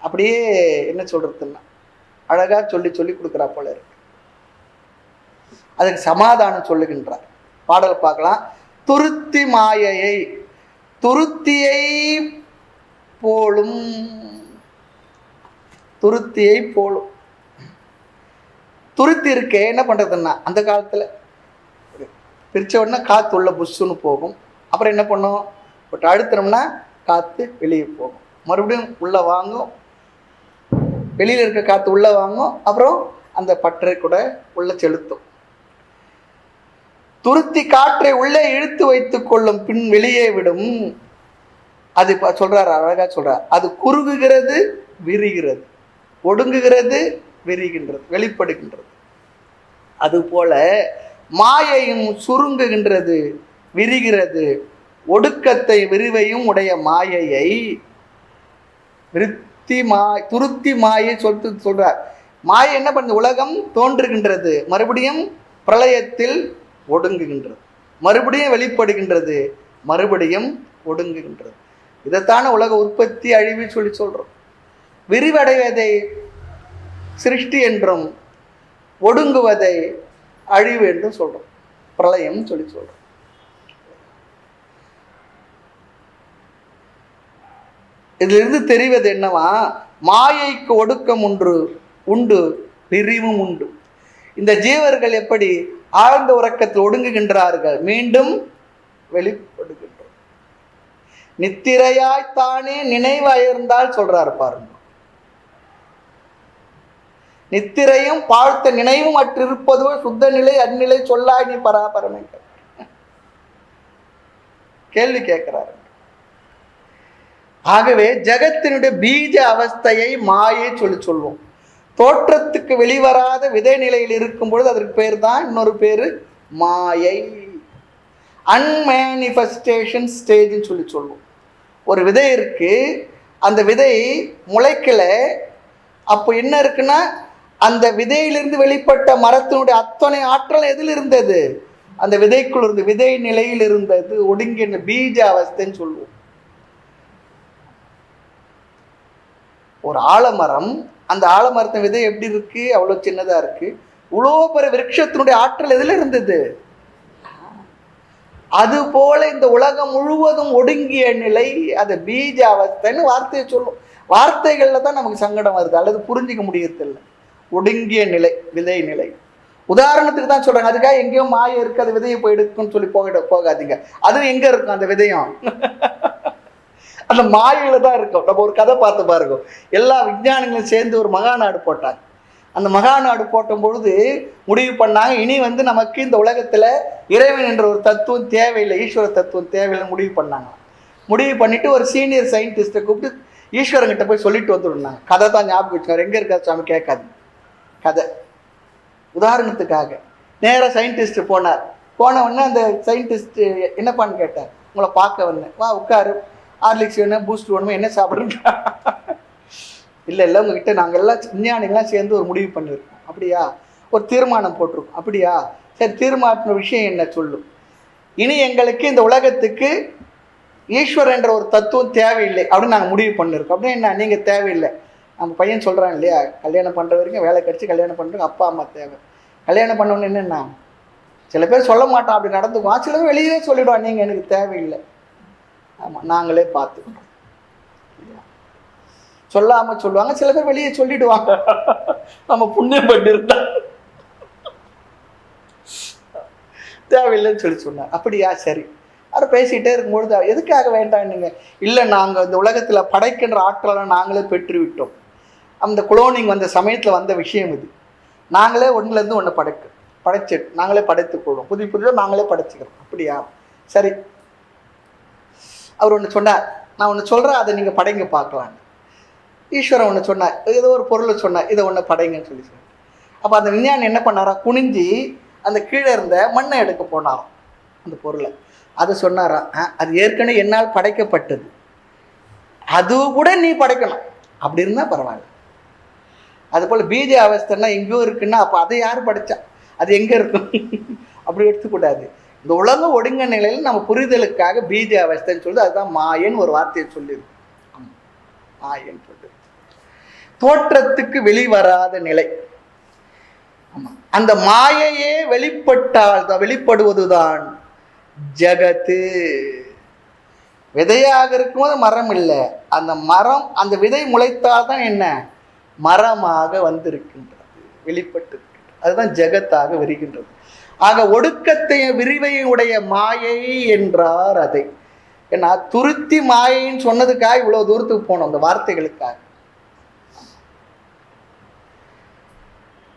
அப்படியே என்ன சொல்றதுன்னா அழகா சொல்லி கொடுக்குறா போல இருக்கு. அதுக்கு சமாதானம் சொல்லுகின்றார். பாடல் பார்க்கலாம். துருத்தி மாயையை துருத்தியை போலும் துருத்தியை போலும். துருத்தி இருக்கே என்ன பண்றதுன்னா அந்த காலத்துல பிரிச்ச உடனே காத்து உள்ள புஷ்ஷுன்னு போகும். அப்புறம் என்ன பண்ணும், பட் அழுத்தினோம்னா காற்று வெளியே போகும், மறுபடியும் உள்ளே வாங்கும், வெளியில் இருக்க காற்று உள்ளே வாங்கும், அப்புறம் அந்த பற்றை கூட உள்ள செலுத்தும். துருத்தி காற்றை உள்ளே இழுத்து வைத்துக் கொள்ளும், பின் வெளியே விடும். அது சொல்றாரு, அழகா சொல்றார். அது குறுகுகிறது, விரிகிறது, ஒடுங்குகிறது, விரிகின்றது, வெளிப்படுகின்றது. அதுபோல மாயையும் சுருங்குகின்றது, விரிகிறது. ஒடுக்கத்தை விரிவையும் உடைய மாயையை துருத்தி மாயை சொல்றார். மாயை என்ன பண்ணுது? உலகம் தோன்றுகின்றது, மறுபடியும் பிரளயத்தில் ஒடுங்குகின்றது, மறுபடியும் வெளிப்படுகின்றது, மறுபடியும் ஒடுங்குகின்றது. இதைத்தான உலக உற்பத்தி அழிவு சொல்லி சொல்றோம். விரிவடைவதை சிருஷ்டி என்றும் ஒடுங்குவதை அழிவு என்றும் சொல்றோம், பிரளயம் சொல்லி சொல்றோம். இதிலிருந்து தெரிவது என்னவா? மாயைக்கு ஒடுக்கம் உண்டு, விரிவும் உண்டு. இந்த ஜீவர்கள் எப்படி ஆழ்ந்த உறக்கத்தில் ஒடுங்குகின்றார்கள், மீண்டும் வெளிப்படுகின்றனர். நித்திரையாய்த்தானே நினைவாயிருந்தால் சொல்றாரு பாருங்க. நித்திரையும் பார்த்த நினைவும் அற்றிருப்பதோ சுத்த நிலை அந்நிலை சொல்லாய் நீ பராபரமை. கேள்வி கேட்கிறாரு. ஆகவே ஜகத்தினுடைய பீஜ அவஸ்தையை மாயை சொல்லுவோம். தோற்றத்துக்கு வெளிவராத விதை நிலையில் இருக்கும் பொழுது அதற்கு பேர் தான், இன்னொரு பேரு மாயை, அன்மேனிஃபெஸ்டேஷன் ஸ்டேஜ்னு சொல்லுவோம். ஒரு விதை இருக்கு, அந்த விதை முளைக்கல, அப்போ என்ன இருக்குன்னா அந்த விதையிலிருந்து வெளிப்பட்ட மரத்தினுடைய அத்தனை ஆற்றல் எதில் இருந்தது? அந்த விதைக்குள் இருந்து, விதை நிலையில் இருந்தது, ஒடுங்கின பீஜ அவஸ்தைன்னு சொல்லுவோம். ஒரு ஆலமரம், அந்த ஆலமரத்தின் விதை எப்படி இருக்கு? அவ்வளோ சின்னதா இருக்கு. இவ்வளோ பெரிய விருட்சத்தினுடைய ஆற்றல் எதில் இருந்தது? அது போல இந்த உலகம் முழுவதும் ஒடுங்கிய நிலை, அது பீஜ அவஸ்தைன்னு வார்த்தையை சொல்லும். வார்த்தைகள்ல தான் நமக்கு சங்கடம் வருது, அல்லது புரிஞ்சிக்க முடியறதில்ல. ஒடுங்கிய நிலை, விதை நிலை. உதாரணத்துக்கு தான் சொல்றாங்க. அதுக்காக எங்கேயோ மாயை இருக்கு, அது விதையை போய் எடுக்குன்னு சொல்லி போகாதீங்க. அது எங்க இருக்கும் அந்த விதையும்? அந்த மாயில தான் இருக்கும். நம்ம ஒரு கதை பார்த்து பாருங்க. எல்லா விஞ்ஞானிகளும் சேர்ந்து ஒரு மகாநாடு போட்டாங்க. அந்த மகாநாடு போட்ட பொழுது முடிவு பண்ணாங்க, இனி நமக்கு இந்த உலகத்துல இறைவன் என்ற ஒரு தத்துவம் தேவையில்லை, ஈஸ்வர தத்துவம் தேவையில்லை முடிவு பண்ணாங்க. முடிவு பண்ணிட்டு ஒரு சீனியர் சயின்டிஸ்டை கூப்பிட்டு ஈஸ்வரங்கிட்ட போய் சொல்லிட்டு வந்துருந்தாங்க. கதை தான் ஞாபகம் வச்சுக்காரு, எங்க இருக்கா சாமி கேட்காது கதை. உதாரணத்துக்காக நேராக சயின்டிஸ்ட் போனார். போன உடனே அந்த சயின்டிஸ்ட் என்னப்பான்னு கேட்டார். உங்களை பார்க்க வந்தேன். வா உட்காரு, ஹார்லிக்ஸ் வேணும், பூஸ்ட் வேணுமா, என்ன சாப்பிட்றீங்க? இல்லை இல்லை, உங்ககிட்ட நாங்கள் எல்லாம் விஞ்ஞானிகள்லாம் சேர்ந்து ஒரு முடிவு பண்ணியிருக்கோம். அப்படியா? ஒரு தீர்மானம் போட்டிருக்கோம். அப்படியா? சரி, தீர்மானத்தின விஷயம் என்ன சொல்லும். இனி எங்களுக்கு இந்த உலகத்துக்கு ஈஸ்வரன் என்ற ஒரு தத்துவம் தேவையில்லை அப்படின்னு நாங்கள் முடிவு பண்ணியிருக்கோம். அப்படின்னா என்ன? நீங்கள் தேவையில்லை. நம்ம பையன் சொல்கிறான் இல்லையா, கல்யாணம் பண்ணுற வரைக்கும் வேலை கிடச்சி கல்யாணம் பண்ணுறதுக்கு அப்பா அம்மா தேவை. கல்யாணம் பண்ணோன்னு என்னென்னா, சில பேர் சொல்ல மாட்டான், அப்படி நடந்துக்குவான். சில பேர் வெளியே சொல்லிவிடுவான், நீங்கள் எனக்கு தேவையில்லை, ஆமாம் நாங்களே பார்த்துக்கணும். சொல்லாமல் சொல்லுவாங்க. சில பேர் வெளியே சொல்லிடுவாங்க, நம்ம புண்ணியம் பண்ணிருந்தா தேவையில்லைன்னு சொன்னார். அப்படியா? சரி. அதை பேசிகிட்டே இருக்கும்பொழுது எதுக்காக வேண்டாம் நீங்கள்? இல்லை, நாங்கள் இந்த உலகத்தில் படைக்கின்ற ஆற்றலை நாங்களே பெற்றுவிட்டோம். அந்த குளோனிங் வந்த சமயத்தில் வந்த விஷயம் இது. நாங்களே ஒன்றுலேருந்து ஒன்று படைச்சு நாங்களே படைத்துக்கொள்வோம். புதிதாக நாங்களே படைச்சிக்கிறோம். அப்படியா? சரி. அவர் ஒன்று சொன்னார், நான் ஒன்று சொல்கிறேன், அதை நீங்கள் படைங்க பார்க்கலான்னு. ஈஸ்வரன் ஒன்று சொன்னார், ஏதோ ஒரு பொருளை சொன்னார், இதை ஒன்று படைங்கன்னு சொல்லி சொன்னார். அப்போ அந்த விஞ்ஞானி என்ன பண்ணாரா, குனிஞ்சி அந்த கீழே இருந்த மண்ணை எடுக்க போனாராம், அந்த பொருளை. அதை சொன்னாராம், அது ஏற்கனவே என்னால் படைக்கப்பட்டது, அது கூட நீ படைக்கணும், அப்படி இருந்தால் பரவாயில்ல. அதுபோல் பீஜ அவஸ்தைன்னா எங்கேயோ இருக்குன்னா, அப்போ அதை யார் படைச்சா? அது எங்கே இருக்கும்? அப்படி எடுத்துக்கூடாது. இந்த உலகம் ஒடுங்க நிலையில் நம்ம புரிதலுக்காக பீஜ அவஸ்தைன்னு சொல்லுது. அதுதான் மாயன்னு ஒரு வார்த்தையை சொல்லியிருக்கு. மாயன்னு சொல்லு, தோற்றத்துக்கு வெளிவராத நிலை. அந்த மாயையே வெளிப்படுவதுதான் ஜகத்து. விதையாக இருக்கும்போது மரம் இல்லை, அந்த மரம், அந்த விதை முளைத்தால்தான் என்ன? மரமாக வந்திருக்கின்றது, வெளிப்பட்டு இருக்கின்றது. அதுதான் ஜகத்தாக வருகின்றது. ஆக ஒடுக்கத்தையும் விரிவையும் உடைய மாயை என்றார் அதை. ஏன்னா துருத்தி மாயைன்னு சொன்னதுக்காக இவ்வளவு தூரத்துக்கு போனோம் அந்த வார்த்தைகளுக்காக.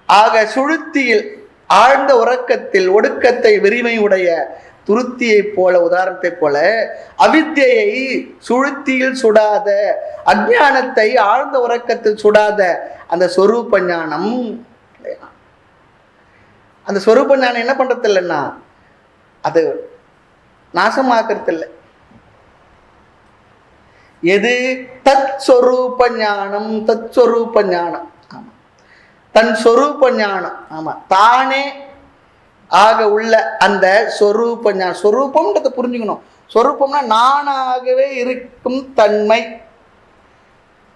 ஆக சுழுத்தியில் ஆழ்ந்த உறக்கத்தில் ஒடுக்கத்தை விரிமையுடைய துருத்தியை போல, உதாரணத்தை போல அவித்யை சுழுத்தியில் சுடாத, அஞ்ஞானத்தை ஆழ்ந்த உறக்கத்தில் சுடாத அந்த சொரூப ஞானம், அந்த சொரூப ஞானம் என்ன பண்றது இல்லைன்னா அது நாசமாக்குறது இல்லை. எது? தத் சொரூப ஞானம். தத் சொரூப ஞானம், ஆமா, தன் சொரூப ஞானம், ஆமா, தானே ஆக உள்ள அந்த சொரூப ஞானம். சொரூபம்ன்றதை புரிஞ்சுக்கணும். சொரூபம்னா நானாகவே இருக்கும் தன்மை.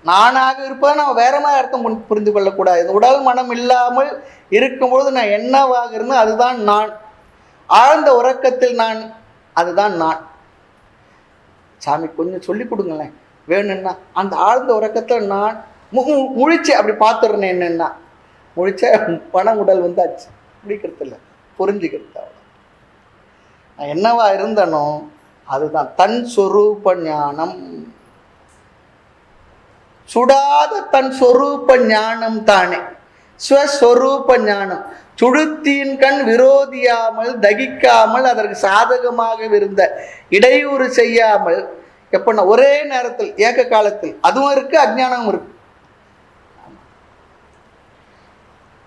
நானாக இருப்பதை நம்ம வேற மாதிரி அர்த்தம் புரிந்து கொள்ளக்கூடாது. இந்த உடல் மனம் இல்லாமல் இருக்கும்பொழுது நான் என்னவாக இருந்தேன், அதுதான் நான். ஆழ்ந்த உறக்கத்தில் நான், அதுதான் நான். சாமி கொஞ்சம் சொல்லி கொடுங்களேன் வேணும்னா. அந்த ஆழ்ந்த உறக்கத்தில் நான் முழிச்சு அப்படி பார்த்துடுறேன். என்னன்னா முழிச்ச பணம் உடல் வந்தாச்சு, முடிக்கிறது இல்லை, புரிஞ்சுக்கிறது. நான் என்னவா இருந்தனோ அதுதான் தன் சொரூப ஞானம். சுடாத தன் சொரூப ஞானம் தானே ஸ்வஸ்வரூப ஞானம். சுழுத்தியின் கண் விரோதியாமல், தகிக்காமல், அதற்கு சாதகமாக இருந்த இடையூறு செய்யாமல், எப்படின்னா ஒரே நேரத்தில் ஏக காலத்தில் அதுவும் இருக்கு, அஞ்ஞானமும் இருக்கு.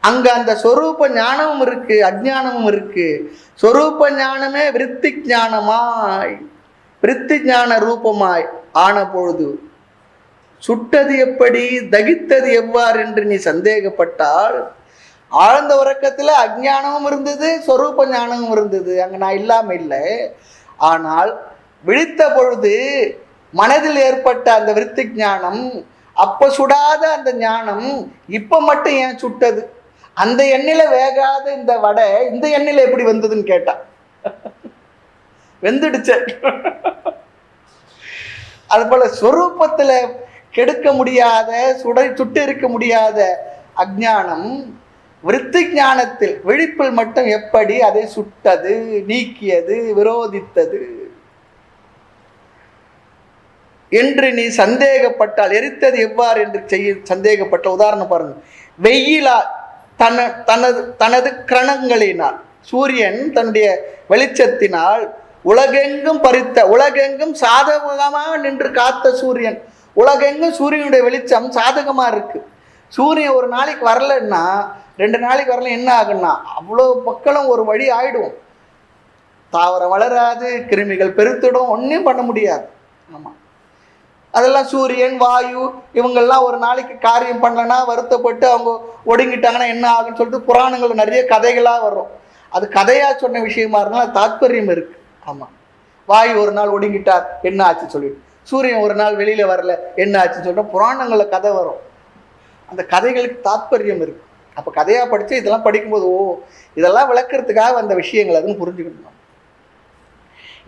அங்க அந்த சொரூப ஞானமும் இருக்கு, அஞ்ஞானமும் இருக்கு. சொரூப ஞானமே விருத்தி ஞானமாய், விருத்தி ஞான ரூபமாய் ஆன பொழுது சுட்டது எப்படி, தகித்தது எவ்வாறு என்று நீ சந்தேகப்பட்டால், ஆழ்ந்த உறக்கத்தில் அஞ்ஞானமும் இருந்தது, சொரூப ஞானமும் இருந்தது. அங்கே நான் இல்லாமல் இல்லை. ஆனால் விழித்த பொழுது மனதில் ஏற்பட்ட அந்த விருத்தி ஞானம், அப்போ சுடாத அந்த ஞானம் இப்போ மட்டும் ஏன் சுட்டது? அந்த எண்ணெயில வேகாத இந்த வடை இந்த எண்ணெயில எப்படி வந்ததுன்னு கேட்டா, வெந்துடுச்சு. அது போல சொரூபத்தில் கெடுக்க முடியாத, சுட்டு இருக்க முடியாத அஞ்ஞானம் விருத்தி ஞானத்தில், விழிப்பில் மட்டும் எப்படி அதை சுட்டது, நீக்கியது, விரோதித்தது என்று நீ சந்தேகப்பட்டால், எரித்தது எவ்வாறு என்று சந்தேகப்பட்ட உதாரணம் பாருங்க. வெயிலா தனது கிரணங்களினால், சூரியன் தன்னுடைய வெளிச்சத்தினால் உலகெங்கும் பறித்த, உலகெங்கும் சாதகமாக நின்று காத்த சூரியன், உலகெங்கும் சூரியனுடைய வெளிச்சம் சாதகமா இருக்கு. சூரியன் ஒரு நாளைக்கு வரலன்னா, 2 நாளைக்கு வரல, என்ன ஆகுன்னா அவ்வளோ மக்களும் ஒரு வழி ஆயிடும். தாவரம் வளராது, கிருமிகள் பெருத்திடும், ஒன்றும் பண்ண முடியாது. ஆமாம், அதெல்லாம் சூரியன், வாயு இவங்கெல்லாம் ஒரு நாளைக்கு காரியம் பண்ணலன்னா வருத்தப்பட்டு அவங்க ஒடுங்கிட்டாங்கன்னா என்ன ஆகுன்னு சொல்லிட்டு புராணங்கள் நிறைய கதைகளாக வரும். அது கதையாக சொன்ன விஷயமா இருந்தாலும் தாத்பரியம் இருக்கு. ஆமாம், வாயு ஒரு நாள் ஒடுங்கிட்டார் என்ன ஆச்சு சொல்லிட்டு, சூரியன் ஒரு நாள் வெளியில வரல என்ன ஆச்சுன்னு சொல்லிட்டு புராணங்களில் கதை வரும். அந்த கதைகளுக்கு தாத்பரியம் இருக்கு. அப்போ கதையாக படித்து இதெல்லாம் படிக்கும்போது ஓ இதெல்லாம் விளக்குறதுக்காக வந்த விஷயங்கள் அதுன்னு புரிஞ்சுக்கணும்.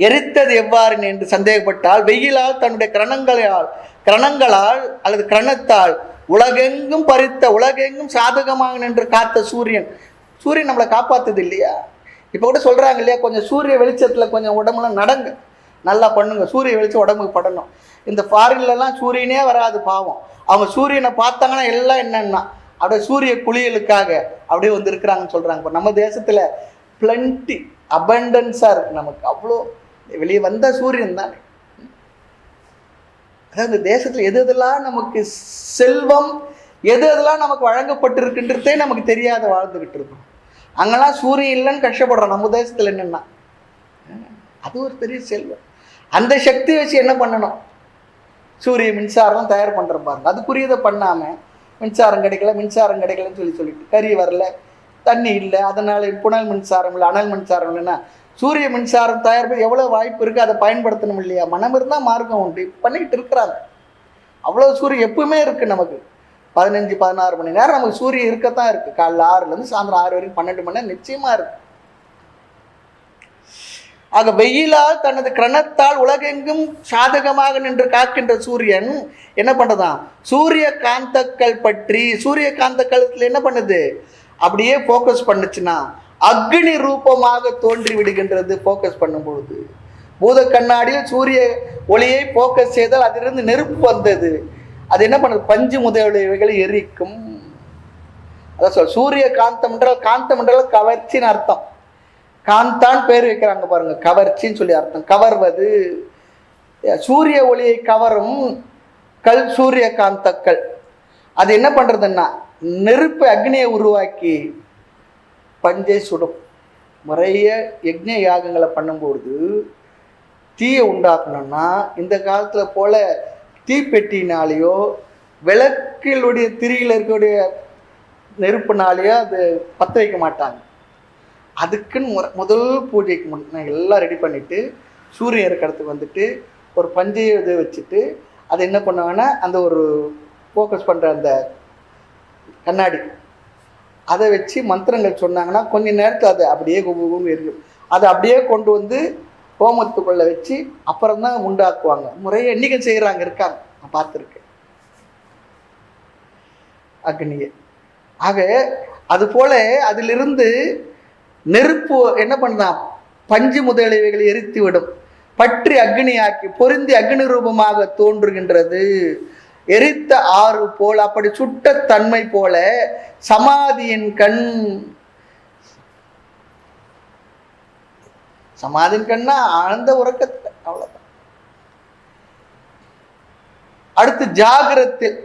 எரித்தது எவ்வாறு என்று சந்தேகப்பட்டால், வெயிலால் தன்னுடைய கிரணங்களால் அல்லது கிரணத்தால் உலகெங்கும் பறித்த, உலகெங்கும் சாதகமாக நின்று காத்த சூரியன், சூரியன் நம்மளை காப்பாத்துது இல்லையா? இப்போ கூட சொல்றாங்க இல்லையா, கொஞ்சம் சூரிய வெளிச்சத்துல கொஞ்சம் உடம்புலாம் நடங்க, நல்லா பண்ணுங்க, சூரிய வெளிச்சம் உடம்புக்கு படணும். இந்த ஃபாரின்லாம் சூரியனே வராது பாவம், அவங்க சூரியனை பார்த்தாங்கன்னா எல்லாம் என்னன்னா அப்படியே சூரிய குளியலுக்காக அப்படியே வந்து இருக்கிறாங்கன்னு சொல்றாங்க. இப்போ நம்ம தேசத்துல பிளண்டி அபண்டன்ஸா இருக்கு, நமக்கு அவ்வளோ வெளியே வந்த சூரியன் தானே. அதாவது இந்த தேசத்துல எது எதெல்லாம் நமக்கு செல்வம், எது எதெல்லாம் நமக்கு வழங்கப்பட்டிருக்குன்றதே நமக்கு தெரியாத வாழ்ந்துகிட்டு இருக்கோம். அங்கெல்லாம் சூரியன் இல்லைன்னு கஷ்டப்படுறோம். நம்ம தேசத்துல என்னன்னா அது ஒரு பெரிய செல்வம். அந்த சக்தி வச்சு என்ன பண்ணணும், சூரிய மின்சாரம் தயார் பண்ற பாருங்க, அதுக்குரியதை பண்ணாம மின்சாரம் கிடைக்கலன்னு சொல்லிட்டு கறி வரல, தண்ணி இல்லை, அதனால புனல் மின்சாரம் இல்லை, அனல் மின்சாரம் இல்லைன்னா சூரிய மின்சாரம் தயார் பண்ண எவ்வளோ வாய்ப்பு இருக்குது, அதை பயன்படுத்தணும் இல்லையா? மனம் இருந்தால் மார்க்கம் உண்டு, பண்ணிக்கிட்டு இருக்கிறாங்க. அவ்வளோ சூரியன் எப்பவுமே இருக்குது நமக்கு. 15-16 மணி நேரம் நமக்கு சூரியன் இருக்கத்தான் இருக்குது. காலைல 6லேருந்து சாயந்தரம் 6 வரைக்கும் 12 மணி நேரம் நிச்சயமாக இருக்கு. ஆக வெயிலால் தனது கிரணத்தால் உலகெங்கும் சாதகமாக நின்று காக்கின்ற சூரியன் என்ன பண்ணுறதான், சூரிய காந்தக்கள் பற்றி, சூரிய காந்தக்களத்தில் என்ன பண்ணுது, அப்படியே ஃபோக்கஸ் பண்ணுச்சுன்னா அக்னி ரூபமாக தோன்றி விடுகின்றது. ஃபோக்கஸ் பண்ணும் பொழுது பூத கண்ணாடியில் சூரிய ஒளியை போக்கஸ் செய்தால் அதிலிருந்து நெருப்பு வந்தது. அது என்ன பண்ணுது? பஞ்சு முதலியவைகளை எரிக்கும். அதான் சொல் சூரிய காந்தம் என்றால், காந்தம் என்றால் கவர்ச்சின்னு அர்த்தம். காந்தான் பேர் வைக்கிறாங்க பாருங்க, கவர்ச்சின்னு சொல்லி அர்த்தம். கவர்வது. சூரிய ஒளியை கவரும் கல் சூரிய காந்தக்கள். அது என்ன பண்றதுன்னா நெருப்பு அக்னியை உருவாக்கி பஞ்சை சுடும். முறைய யக்ஞ யாகங்களை பண்ணும்போது தீயை உண்டாக்கணும்னா இந்த காலத்துல போல தீப்பெட்டினாலேயோ விளக்கிலுடைய திரியில் இருக்கக்கூடிய நெருப்புனாலேயோ அது பற்ற வைக்க மாட்டாங்க. அதுக்குன்னு முதல் பூஜைக்கு முன்னே எல்லாம் ரெடி பண்ணிட்டு சூரியன் இருக்க இடத்துக்கு வந்துட்டு ஒரு பஞ்சையை இது வச்சுட்டு அதை என்ன பண்ணுவாங்கன்னா அந்த ஒரு ஃபோக்கஸ் பண்ணுற அந்த கண்ணாடி அதை வச்சு மந்திரங்கள் சொன்னாங்கன்னா கொஞ்ச நேரத்தில் அதை அப்படியே குபுகுன்னு எரியும். அதை அப்படியே கொண்டு வந்து ஹோமத்துக்குள்ளே வச்சு அப்புறம்தான் உண்டாக்குவாங்க. முறையை எண்ணிக்கை செய்கிறாங்க, இருக்காங்க, நான் பார்த்துருக்கேன் அக்னியை. ஆக அது போல அதிலிருந்து நெருப்பு என்ன பண்ணா பஞ்சு முதலியவைகளை எரித்து விடும். பற்றி அக்னியாக்கி பொருந்தி அக்னி ரூபமாக தோன்றுகின்றது. எரித்த ஆறு போல் அப்படி சுட்ட தன்மை போல சமாதியின் கண். சமாதியின் கண்ணா ஆழ்ந்த உறக்கத்துல, அவ்வளவுதான். அடுத்து ஜாகிரத்தில்.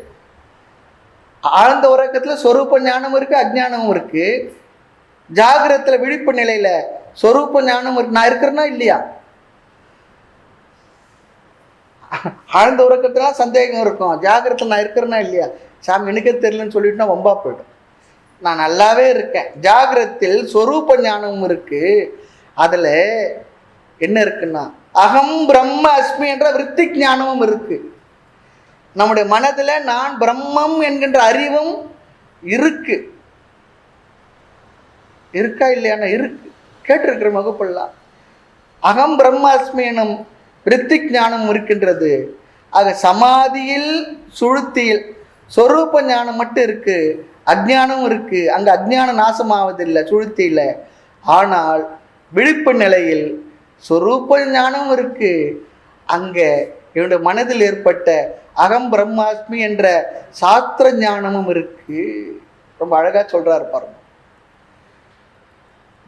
ஆழ்ந்த உறக்கத்துல சொரூப ஞானம் இருக்கு, அஜ்ஞானமும் இருக்கு. ஜாகிரத்துல விழிப்பு நிலையில சொரூப ஞானம் இருக்கு. நான் இருக்கிறேன்னா இல்லையா? ஆழ்ந்த உறக்கத்துல சந்தேகம் இருக்கும். ஜாகிரத்தில் நான் இருக்கிறேன்னா இல்லையா? சாமி எனக்கே தெரியலன்னு சொல்லிட்டுனா வம்பா போயிடும். நான் நல்லாவே இருக்கேன். ஜாகிரத்தில் சொரூப ஞானமும் இருக்கு. அதுல என்ன இருக்குன்னா அகம் பிரம்ம அஸ்மி என்ற விருத்தி ஞானமும் இருக்கு. நம்முடைய மனதுல நான் பிரம்மம் என்கின்ற அறிவும் இருக்கு. இருக்கா இல்லையானா இருக்கு. கேட்டிருக்கிற வகுப்பெல்லாம் அகம் பிரம்மாஸ்மி எனும் விருத்தி ஞானம் இருக்கின்றது. ஆக சமாதியில் சுழுத்தியில் சொரூப ஞானம் மட்டும் இருக்கு, அஜ்ஞானம் இருக்கு. அங்க அஜ்ஞானம் நாசமாவதில்லை சுழுத்தியில. ஆனால் விழிப்பு நிலையில் சொரூப ஞானம் இருக்கு. அங்க என்னுடைய மனதில் ஏற்பட்ட அகம் பிரம்மாஸ்மி என்ற சாஸ்திர ஞானமும் இருக்கு. ரொம்ப அழகா சொல்றாரு பாருங்க.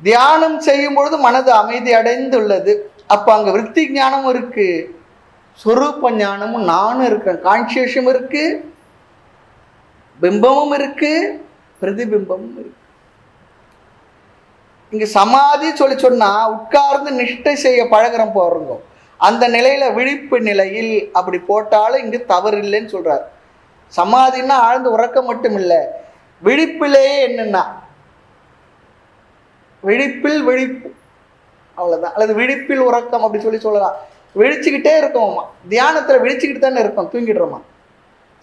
தியானம் செய்யும் பொழுது மனது அமைதி அடைந்துள்ளது. அப்ப அங்க விருத்தி ஞானமும் இருக்கு, சொரூப ஞானமும் நானும் இருக்கேன், கான்சியஸும் இருக்கு, பிம்பமும் இருக்கு, பிரதிபிம்பமும் இருக்கு. இங்க சமாதி சொல்லி சொன்னா உட்கார்ந்து நிஷ்டை செய்ய பழகிறோம் போறோங்க. அந்த நிலையில விழிப்பு நிலையில் அப்படி போட்டாலும் இங்கு தவறு இல்லைன்னு சொல்றாரு. சமாதின்னா ஆழ்ந்து உறக்கம் மட்டும் இல்லை, விழிப்பிலேயே என்னன்னா விழிப்பில் விழிப்பு, அவ்வளவுதான். அல்லது விழிப்பில் உறக்கம் அப்படி சொல்லலாம். விழிச்சுக்கிட்டே இருக்கோமா, தியானத்துல விழிச்சுக்கிட்டு தானே இருக்கோம். தூங்கிடுறோமா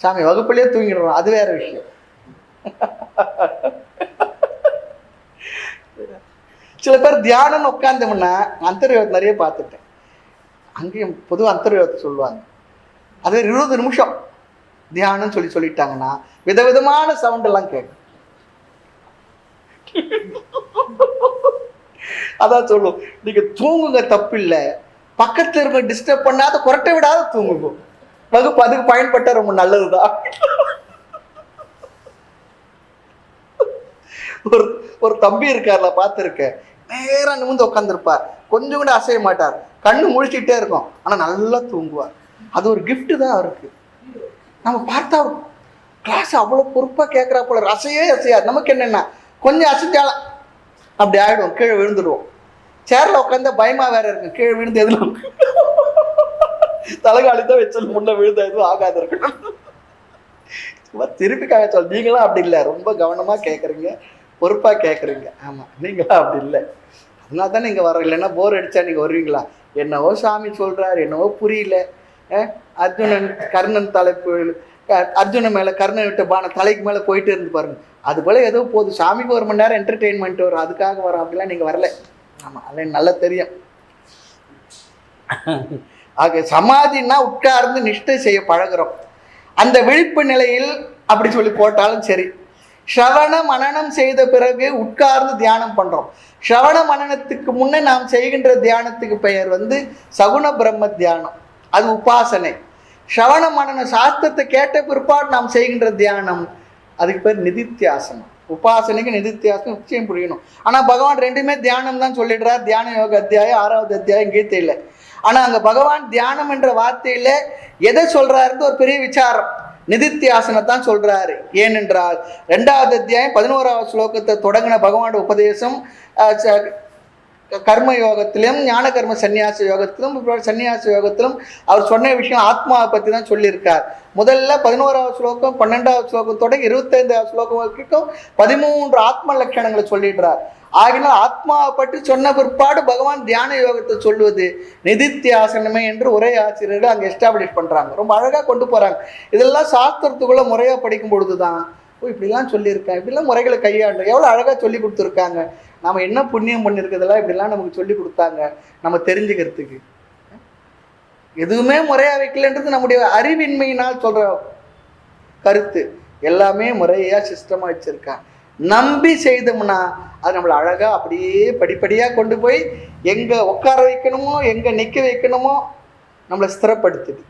சாமி? வகுப்புலயே தூங்கிடுறோம், அது வேற விஷயம். சில பேர் தியானம் உட்கார்ந்தோம்னா அந்தர்யோகம் நிறைய பார்த்துட்டேன். அங்கேயும் பொதுவாக அந்தர்யோகத்தை சொல்லுவாங்க. அது 20 நிமிஷம் தியானம் சொல்லிட்டாங்கன்னா விதவிதமான சவுண்ட் எல்லாம் கேட்கும். அதான் சொல்லுவோம், நீங்க தூங்குங்க, தப்பு இல்லை, பக்கத்துல இருக்க டிஸ்டர்ப் பண்ணாத, குரட்டை விடாத தூங்குங்க. வகுப்பு அதுக்கு பயன்பட்ட ரொம்ப நல்லதுதான். ஒரு தம்பி இருக்கார்ல, பார்த்துருக்கேன். நேரா நிமிர்ந்து உட்காந்துருப்பார், கொஞ்சம் கூட அசைய மாட்டார், கண்ணு முழிச்சுட்டே இருக்கும், ஆனா நல்லா தூங்குவார். அது ஒரு கிஃப்ட் தான் அவருக்கு. நம்ம பார்த்தா கிளாஸ் அவ்வளவு பொறுப்பா கேட்கிறா போல, அசையாது. நமக்கு என்னன்னா கொஞ்சம் அசைஞ்சாலும் அப்படி ஆயிடும், கீழே விழுந்துடுவோம். சேர்ல உட்காந்து பயமா வேற இருக்கும், கீழே விழுந்து எதுல தலைகாலிதான் வச்சு முன்ன விழுந்த எதுவும் ஆகாது இருக்கணும். திருப்பிக்காக சொல். நீங்களும் அப்படி இல்லை, ரொம்ப கவனமா கேட்குறீங்க, பொறுப்பா கேட்குறீங்க. ஆமா, நீங்களா அப்படி இல்லை, அதனால தான் நீங்க வர. இல்லைன்னா போர் அடிச்சா நீங்க வருவீங்களா? என்னவோ சாமி சொல்றாரு, என்னவோ புரியல. அர்ஜுனன் கர்ணன் தலைப்பு, அர்ஜுனன் மேல கர்ணன் விட்ட பான தலைக்கு மேல போயிட்டு இருந்து பாருங்க. அது போல ஏதோ போகுது, சாமிக்கு 1 மணி நேரம் என்டர்டெயின்மெண்ட் வரும், அதுக்காக வரோம். அப்படிலாம் நீங்க வரல. ஆமா, அது நல்லா தெரியும். ஆக சமாதினா உட்கார்ந்து நிஷ்டை செய்ய பழகிறோம். அந்த விழிப்பு நிலையில் அப்படி சொல்லி போட்டாலும் சரி. ஸ்ரவண மனனம் செய்த பிறகு உட்கார்ந்து தியானம் பண்றோம். ஸ்ரவண மனனத்துக்கு முன்னே நாம் செய்கின்ற தியானத்துக்கு பெயர் சகுண பிரம்ம தியானம், அது உபாசனை. ஸ்ரவண மனன சாஸ்திரத்தை கேட்ட பிற்பாடு நாம் செய்கின்ற தியானம், அதுக்கு பேர் நிதித்தியாசனம். உபாசனைக்கு நிதித்தியாசனம் நிச்சயம் புரியணும். ஆனால் பகவான் ரெண்டுமே தியானம் தான் சொல்லிடுறார். தியான யோக அத்தியாயம் 6வது அத்தியாயம் கீதையில். ஆனால் அங்கே பகவான் தியானம் என்ற வார்த்தையில் எதை சொல்றாருன்னு ஒரு பெரிய விசாரம். நிதித்தியாசனத்தான் சொல்றாரு. ஏனென்றால் 2வது அத்தியாயம் 11வது ஸ்லோகத்தை தொடங்கின பகவானோட உபதேசம் கர்ம யோகத்திலும் ஞான கர்ம சன்னியாச யோகத்திலும் சன்னியாச யோகத்திலும் அவர் சொன்ன விஷயம் ஆத்மாவை பற்றி தான் சொல்லியிருக்கார். முதல்ல 11வது ஸ்லோகம் 12வது ஸ்லோகம் தொடங்கி 25வது ஸ்லோகம் வரைக்கும் 13 ஆத்ம லட்சணங்களை சொல்லிடுறார். ஆகினால் ஆத்மாவை பற்றி சொன்ன பிற்பாடு பகவான் தியான யோகத்தை சொல்லுவது நிதித்தியாசனமே என்று உரை ஆசிரியர்கள் அங்கே எஸ்டாப்ளிஷ் பண்ணுறாங்க. ரொம்ப அழகாக கொண்டு போகிறாங்க. இதெல்லாம் சாஸ்திரத்துக்குள்ளே முறையாக படிக்கும் பொழுது தான் இப்படிலாம் சொல்லியிருக்கேன், இப்படிலாம் முறைகளை கையாண்டு எவ்வளோ அழகாக சொல்லி கொடுத்துருக்காங்க. நம்ம என்ன புண்ணியம் பண்ணியிருக்கிறதெல்லாம் இப்படிலாம் நமக்கு சொல்லி கொடுத்தாங்க நம்ம தெரிஞ்சுக்கிறதுக்கு. எதுவுமே முறையாக வைக்கலன்றது நம்முடைய அறிவின்மையினால் சொல்கிற கருத்து. எல்லாமே முறையாக சிஸ்டமாக வச்சுருக்காங்க. நம்பி செய்தோம்னா அது நம்மளை அழகாக அப்படியே படிப்படியாக கொண்டு போய் எங்கே உட்கார வைக்கணுமோ எங்கே நிற்க வைக்கணுமோ நம்மளை ஸ்திரப்படுத்துது.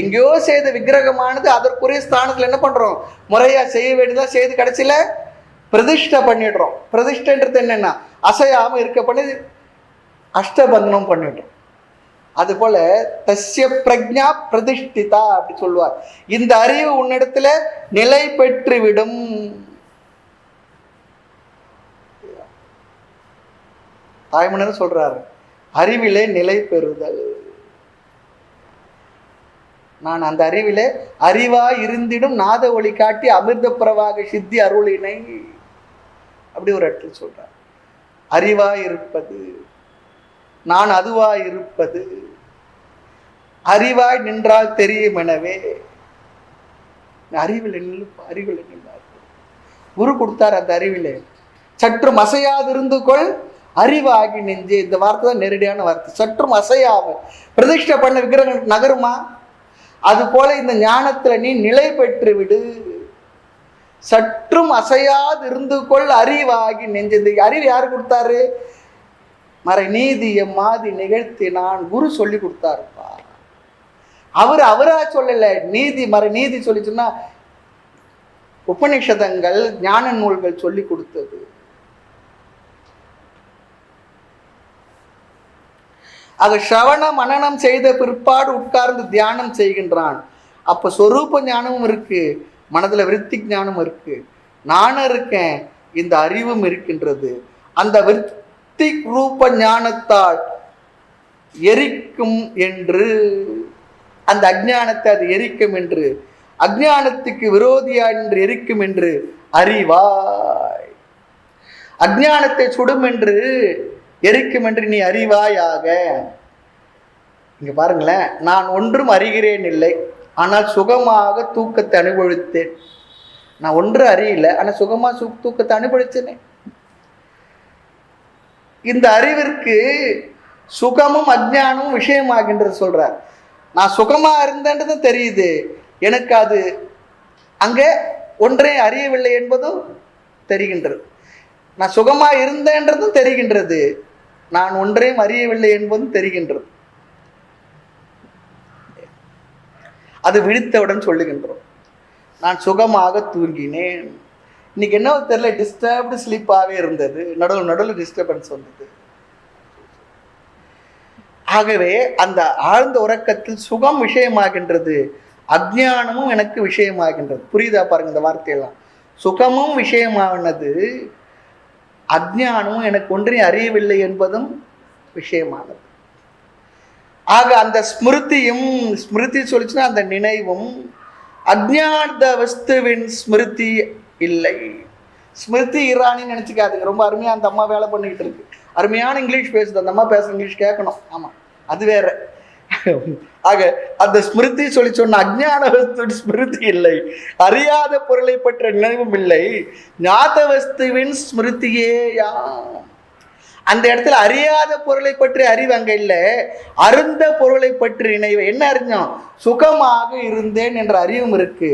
எங்கேயோ செய்த விக்கிரகமானது அதற்குரிய ஸ்தானத்தில் என்ன பண்ணுறோம், முறையாக செய்ய வேண்டியதாக செய்து கடைசியில் பிரதிஷ்டை பண்ணிடுறோம். பிரதிஷ்டைன்றது என்னென்னா அசையாமல் இருக்க பண்ணி அஷ்டபந்தனம் பண்ணிடுறோம். அதுபோல தஸ்ய பிரஜா பிரதிஷ்டிதா அப்படி சொல்லுவார். இந்த அறிவு உன்னிடத்துல நிலை பெற்றுவிடும். தாய்மன்னர் சொல்றாரு, அறிவிலே நிலை பெறுதல். நான் அந்த அறிவிலே அறிவாய் இருந்திடும் நாத ஒளி காட்டி அமிர்த பிரவாக சித்தி அருளினை அப்படி ஒரு இடத்துல சொல்றார். அறிவாய் இருப்பது, நான் அதுவாய் இருப்பது, அறிவாய் நின்றால் தெரியும். எனவே அறிவில் அறிவில் நின்றார். குரு கொடுத்தார் அந்த அறிவிலே. சற்றும் அசையாதிருந்து கொள் அறிவாகி நெஞ்சு. இந்த வார்த்தை தான் நேரடியான வார்த்தை. சற்றும் அசையாம பிரதிஷ்டை பண்ண விக்கிரகம் நகருமா? அது போல இந்த ஞானத்துல நீ நிலை பெற்று விடு. சற்றும் அசையாது இருந்து கொள் அறிவாகி நெஞ்சு. இந்த அறிவு யாரு கொடுத்தாரு? மறை நீதி எம்மாதி நிகழ்த்தினான் குரு சொல்லி கொடுத்தாருப்பா. அவரா சொல்லல. நீதி மறை நீதி சொல்லி சொன்னா உபநிஷதங்கள் ஞான நூல்கள் சொல்லி கொடுத்தது. ஆக ஸ்ரவண மனனம் செய்த பிற்பாடு உட்கார்ந்து தியானம் செய்கின்றான். அப்ப சொரூப ஞானமும் இருக்கு, மனதுல விருத்தி ஞானம் இருக்கு, நானும் இருக்கேன், இந்த அறிவும் இருக்கின்றது. அந்த விருத்தி ரூப ஞானத்தால் எரிக்கும் என்று, அந்த அஞ்ஞானத்தை அது எரிக்கும் என்று, அஞ்ஞானத்துக்கு விரோதியா என்று எரிக்கும் என்று அறிவாய். அஞ்ஞானத்தை சுடும் என்று எரிக்கும் என்று நீ அறிவாயாக. இங்க பாருங்களேன், நான் ஒன்றும் அறிகிறேன் இல்லை, ஆனால் சுகமாக தூக்கத்தை அனுபவித்தேன். நான் ஒன்று அறியல, ஆனால் சுகமா தூக்கத்தை அனுபவிச்சேனே. இந்த அறிவிற்கு சுகமும் அஞ்ஞானமும் விஷயமாகின்றது சொல்றார். நான் சுகமா இருந்தேன்றது தெரியுது எனக்கு, அது அங்கே ஒன்றே அறியவில்லை என்பதும் தெரிகின்றது. நான் சுகமா இருந்தேன்றதும் தெரிகின்றது, நான் ஒன்றையும் அறியவில்லை என்பதும் தெரிகின்றது. அது விழித்தவுடன் சொல்லுகின்றோம், நான் சுகமாக தூங்கினேன். இன்னைக்கு என்ன தெரியல, டிஸ்டர்ப்டு ஸ்லீப்பாகவே இருந்தது, நடுவில் டிஸ்டர்பன்ஸ் வந்தது. ஆகவே அந்த ஆழ்ந்த உறக்கத்தில் சுகம் விஷயமாகின்றது, அஞ்ஞானமும் எனக்கு விஷயமாகின்றது. புரியுதா பாருங்க இந்த வார்த்தையெல்லாம். சுகமும் விஷயமானது, அஞ்ஞானமும் எனக்கு ஒன்றையும் அறியவில்லை என்பதும் விஷயமானது. ஆக அந்த ஸ்மிருதியும், ஸ்மிருதி சொல்லிச்சுன்னா அந்த நினைவும், அஞ்ஞாத வஸ்துவின் ஸ்மிருதி இல்லை. ஸ்மிருதி இரானின்னு நினச்சிக்காதுங்க. ரொம்ப அருமையாக அந்த அம்மா வேலை பண்ணிக்கிட்டு இருக்கு, அருமையான இங்கிலீஷ் பேசுது. அந்த அம்மா பேசுகிற இங்கிலீஷ் கேட்கணும். ஆமாம், அது வேற. ஆக அந்த ஸ்மிருதி சொல்லி சொன்ன அஞ்ஞான வஸ்து ஸ்மிருதி இல்லை, அறியாத பொருளை பற்ற நினைவும் இல்லை, ஞாத வஸ்துவின் ஸ்மிருதியே யா. அந்த இடத்துல அறியாத பொருளை பற்றி அறிவு அங்க இல்லை, அருந்த பொருளை பற்றி நினைவு. என்ன அறிஞ்சோம்? சுகமாக இருந்தேன் என்ற அறிவும் இருக்கு,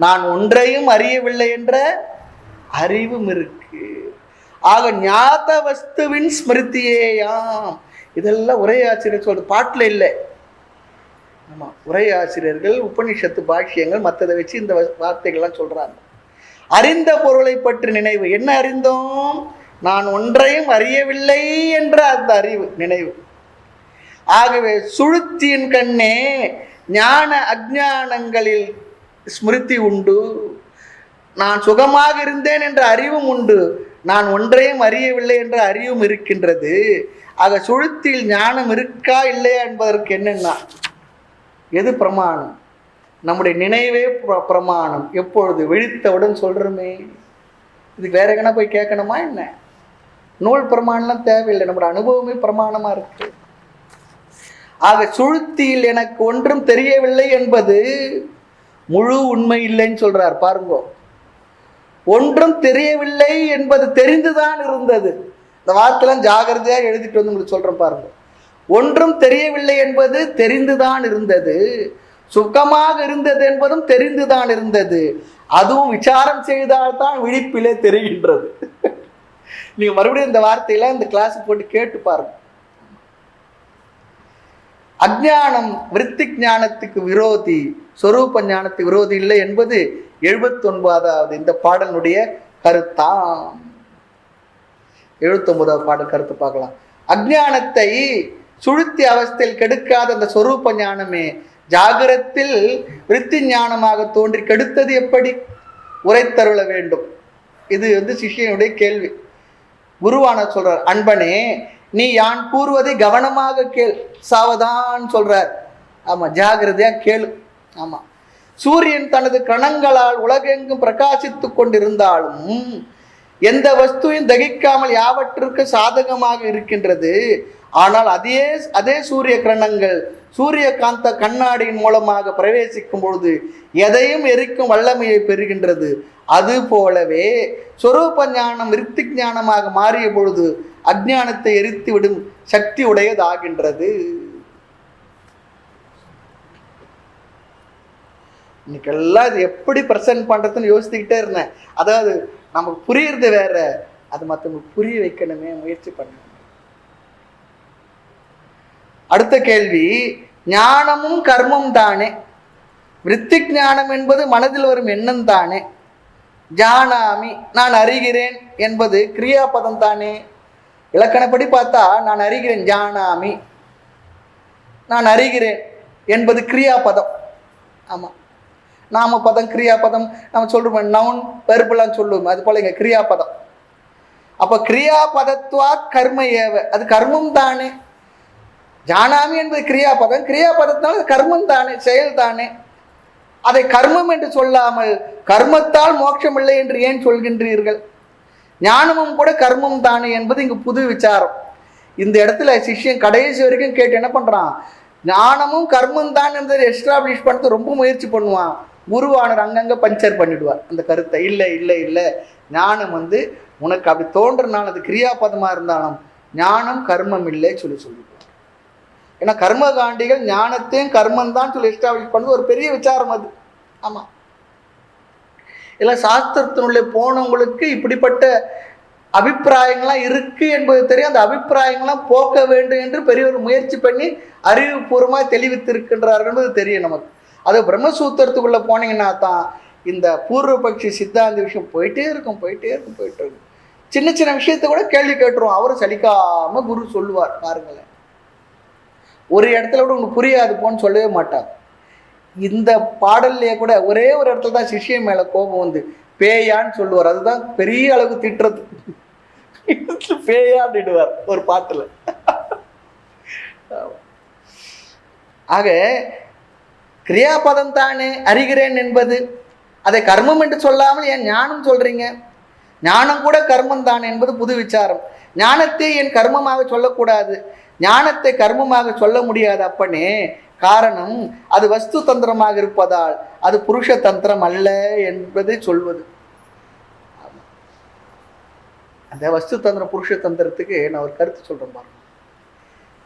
நான் ஒன்றையும் அறியவில்லை என்ற அறிவும் இருக்கு. ஆக ஞாத வஸ்துவின் ஸ்மிருதியேயாம். இதெல்லாம் உரையாசிரியர் சொல்றது, பாட்டில் இல்லை. ஆமா, உரையாசிரியர்கள் உபனிஷத்து பாஷ்யங்கள் மற்றதை வச்சு இந்த வார்த்தைகள்லாம் சொல்றாங்க. அறிந்த பொருளை பற்றி நினைவு. என்ன அறிந்தோம்? நான் ஒன்றையும் அறியவில்லை என்ற அந்த அறிவு, நினைவு. ஆகவே சுழுத்தியின் கண்ணே ஞான அஜ்ஞானங்களில் ஸ்மிருதி உண்டு. நான் சுகமாக இருந்தேன் என்ற அறிவும் உண்டு, நான் ஒன்றையும் அறியவில்லை என்ற அறிவும் இருக்கின்றது. ஆக சுழுத்தியில் ஞானம் இருக்கா இல்லையா என்பதற்கு என்னன்னா, எது பிரமாணம்? நம்முடைய நினைவே பிரமாணம். எப்பொழுது? விழித்தவுடன் சொல்றோமே. இதுக்கு வேற எங்கன்னா போய் கேட்கணுமா என்ன? நூல் பிரமாணம்லாம் தேவையில்லை, நம்முடைய அனுபவமே பிரமாணமா இருக்கு. ஆக சுழுத்தியில் எனக்கு ஒன்றும் தெரியவில்லை என்பது முழு உண்மை இல்லைன்னு சொல்றார். பாருங்க, ஒன்றும் தெரியவில்லை என்பது தெரிந்துதான் இருந்தது. இந்த வார்த்தைலாம் ஜாகிரதையா எழுதிட்டு வந்து உங்களுக்கு சொல்றேன் பாருங்க. ஒன்றும் தெரியவில்லை என்பது தெரிந்துதான் இருந்தது, சுகமாக இருந்தது என்பதும் தெரிந்துதான் இருந்தது, அதுவும் விசாரம் செய்தால்தான் விழிப்பிலே தெரிகின்றது. நீங்க மறுபடியும் இந்த வார்த்தையெல்லாம் இந்த கிளாஸ் போட்டு கேட்டு பாருங்க. அஜ்ஞானம் விருத்தி ஞானத்துக்கு விரோதி, சொரூப ஞானத்துக்கு விரோதி இல்லை என்பது 79வது இந்த பாடலுடைய கருத்தாம். 79வது பாடல் கருத்து பார்க்கலாம். அஜ்ஞானத்தை சுழுத்தி அவஸ்தையில் கெடுக்காத அந்த சொரூப ஞானமே ஜாகிரத்தில் விருத்தி ஞானமாக தோன்றி கெடுத்தது எப்படி? உரைத்தருள வேண்டும். இது சிஷ்யனுடைய கேள்வி. குருவான சொல்றார், அன்பனே நீ யான் கூறுவதை கவனமாக கேள், சாவதான் சொல்றார். ஆமா, ஜாகிரதையா கேளு. ஆமா, சூரியன் தனது கணங்களால் உலகெங்கும் பிரகாசித்து கொண்டிருந்தாலும் எந்த வஸ்துவையும் தகிக்காமல் யாவற்றிற்கு சாதகமாக இருக்கின்றது. ஆனால் அதே சூரிய கிரணங்கள் சூரிய காந்த கண்ணாடியின் மூலமாக பிரவேசிக்கும் பொழுது எதையும் எரிக்கும் வல்லமையை பெறுகின்றது. அது போலவே சொரூப ஞானம் விருத்தி ஞானமாக மாறிய பொழுது அஜ்ஞானத்தை எரித்து விடும் சக்தி உடையதாகின்றது. இன்னைக்கெல்லாம் இது எப்படி பிரசன்ட் பண்றதுன்னு யோசிச்சுக்கிட்டே இருந்தேன். அதாவது நமக்கு புரியுறது வேற, அது மற்றவங்களுக்கு புரிய வைக்கணுமே, முயற்சி பண்ண. அடுத்த கேள்வி, ஞானமும் கர்மம் தானே? விருத்தி ஞானம் என்பது மனதில் வரும் எண்ணம் தானே? ஜானாமி நான் அறிகிறேன் என்பது கிரியாபதம் தானே? இலக்கணப்படி பார்த்தா நான் அறிகிறேன், ஜானாமி நான் அறிகிறேன் என்பது கிரியாபதம். ஆமா, நாம பதம் கிரியாபதம் நம்ம சொல்றோம், நவுன் வெர்பெல்லாம் சொல்லுவோம், அது போல இங்க கிரியாபதம். அப்ப கிரியாபதத்வா கர்ம ஏவ, அது கர்மம் தானே. ஜானாமி என்பது கிரியாபதம், கிரியாபதத்தினால கர்மம் தானே, செயல் தானே. அதை கர்மம் என்று சொல்லாமல் கர்மத்தால் மோட்சம் இல்லை என்று ஏன் சொல்கின்றீர்கள்? ஞானமும் கூட கர்மம் தானே என்பது இங்கு புது விசாரம். இந்த இடத்துல சிஷ்யன் கடைசி வரைக்கும் கேட்டு என்ன பண்றான்? ஞானமும் கர்மம் தான் என்பதை எஸ்டாப்ளிஷ் பண்ணுறது ரொம்ப முயற்சி பண்ணுவான். குருவானர் அங்கங்க பஞ்சர் பண்ணிடுவார் அந்த கருத்தை. இல்லை இல்லை இல்லை, ஞானம் உனக்கு அப்படி தோன்றனால அது கிரியாபதமா இருந்தாலும் ஞானம் கர்மம் இல்லை சொல்லிடுவார். ஏன்னா கர்மகாண்டிகள் ஞானத்தையும் கர்மம் தான் சொல்லி எஸ்டாப்ளிஷ் பண்ணது ஒரு பெரிய விசாரம் அது. ஆமா, இல்லை சாஸ்திரத்தினுள்ளே போனவங்களுக்கு இப்படிப்பட்ட அபிப்பிராயங்கள்லாம் இருக்கு என்பது தெரியும். அந்த அபிப்பிராயங்கள்லாம் போக்க வேண்டும் என்று பெரியவர் முயற்சி பண்ணி அறிவுபூர்வமாக தெளிவித்திருக்கின்றார்கள் என்பது தெரியும் நமக்கு. அது பிரம்மசூத்திரத்துக்குள்ள போனீங்கன்னா தான் இந்த பூர்வபக்ஷி சித்தாந்த விஷயம் போயிட்டே இருக்கும். சின்ன சின்ன விஷயத்தை கூட கேள்வி கேட்டுருவோம், அவரும் சலிக்காம குரு சொல்லுவார். பாருங்களேன், ஒரு இடத்துல கூட உங்களுக்கு புரியாது போன்னு சொல்லவே மாட்டார். இந்த பாடல்லையே கூட ஒரே ஒரு இடத்துல தான் சிஷ்யம் மேல கோபம் பேயான்னு சொல்லுவார். அதுதான் பெரிய அளவுக்கு திட்டுறது. பேயான்னுடுவார் ஒரு பாட்டுல. ஆக கிரியாபதம் தானே அறிகிறேன் என்பது, அதை கர்மம் என்று சொல்லாமல் ஏன் ஞானம் சொல்றீங்க? ஞானம் கூட கர்மம் தானே என்பது புது விசாரம். ஞானத்தை என் கர்மமாக சொல்லக்கூடாது, ஞானத்தை கர்மமாக சொல்ல முடியாது அப்பனே. காரணம், அது வஸ்து தந்திரமாக இருப்பதால் அது புருஷ தந்திரம் அல்ல என்பதை சொல்வது. அந்த வஸ்து தந்திரம் புருஷ தந்திரத்துக்கு நான் ஒரு கருத்து சொல்றேன் பாருங்க.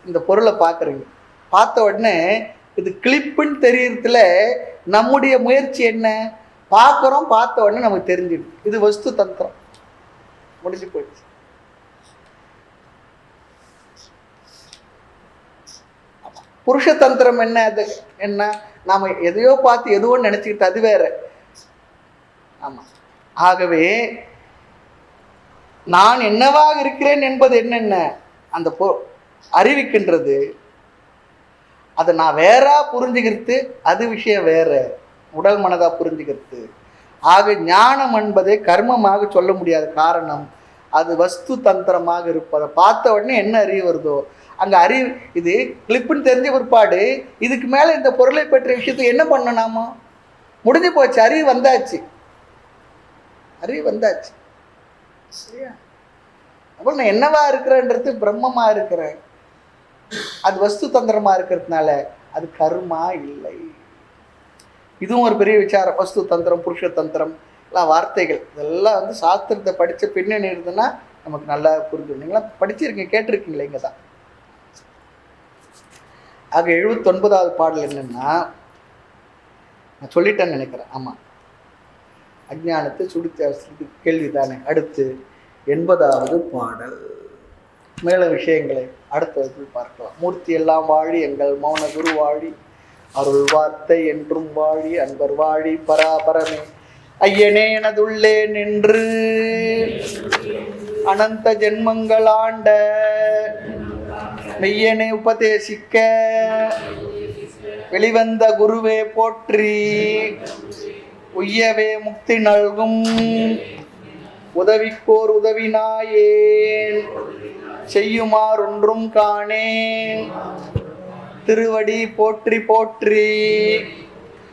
இந்த பொருளை பார்க்குறீங்க, பார்த்த உடனே இது கிளிப்புன்னு தெரியறதுல நம்முடைய முயற்சி என்ன? பார்க்குறோம், பார்த்த உடனே நமக்கு தெரிஞ்சிடும் இது வஸ்து தந்திரம், முடிஞ்சு போயிடுச்சு. புருஷ தந்திரம் என்ன? அது என்ன? நாம் எதையோ பார்த்து எதுவோ நினச்சிக்கிட்டு அது வேற. ஆமாம். ஆகவே நான் என்னவாக இருக்கிறேன் என்பது என்னென்ன அந்த அறிவிக்கின்றது. அதை நான் வேறா புரிஞ்சுக்கிறது அது விஷயம் வேற, உடல் மனதாக புரிஞ்சுக்கிறது. ஆக ஞானம் என்பதை கர்மமாக சொல்ல முடியாத காரணம் அது வஸ்து தந்திரமாக இருப்பதை பார்த்த உடனே என்ன அறிவு வருதோ அங்கே அறிவு. இது கிளிப்புன்னு தெரிஞ்ச பிற்பாடு இதுக்கு மேலே இந்த பொருளை பற்றிய விஷயத்தை என்ன பண்ணனாமோ முடிஞ்சு போச்சு. அறிவு வந்தாச்சு, அறிவு வந்தாச்சு. சரியா? அப்போ நான் என்னவா இருக்கிறேன்றது பிரம்மமாக இருக்கிறேன். அது வஸ்து தந்திரமாக இருக்கிறதுனால அது கர்மா இல்லை. இதுவும் ஒரு பெரிய விசாரம். வஸ்து தந்திரம், புருஷ தந்திரம் எல்லாம் வார்த்தைகள் இதெல்லாம் சாஸ்திரத்தை படித்த பின்னணி இருந்ததுன்னா நமக்கு நல்லா புரிஞ்சுடும். நீங்களாம் படிச்சிருக்கீங்க, கேட்டிருக்கீங்களே. இங்கே தான். ஆக 79வது பாடல் என்னன்னா, நான் சொல்லிட்டேன்னு நினைக்கிறேன். ஆமாம், அஞ்ஞானத்தை சுடுத்த கேள்வி தானே. அடுத்து 80வது பாடல். மேல விஷயங்களை அடுத்த வகுப்பில் பார்க்கலாம். மூர்த்தி எல்லாம் வாழி, எங்கள் மௌன குரு வாழி, அருள் வார்த்தை என்றும் வாழி, அன்பர் வாழி, பராபரமே ஐயனே எனதுள்ளே நின்று அனந்த ஜென்மங்கள் ஆண்ட மெய்யனை உபதேசிக்க வெளிவந்த குருவே போற்றி, உய்யவே முக்தி நல்கும் உதவிக்கோர் உதவினாயேன், செய்யுமாறு ஒன்றும் காணேன், திருவடி போற்றி போற்றி.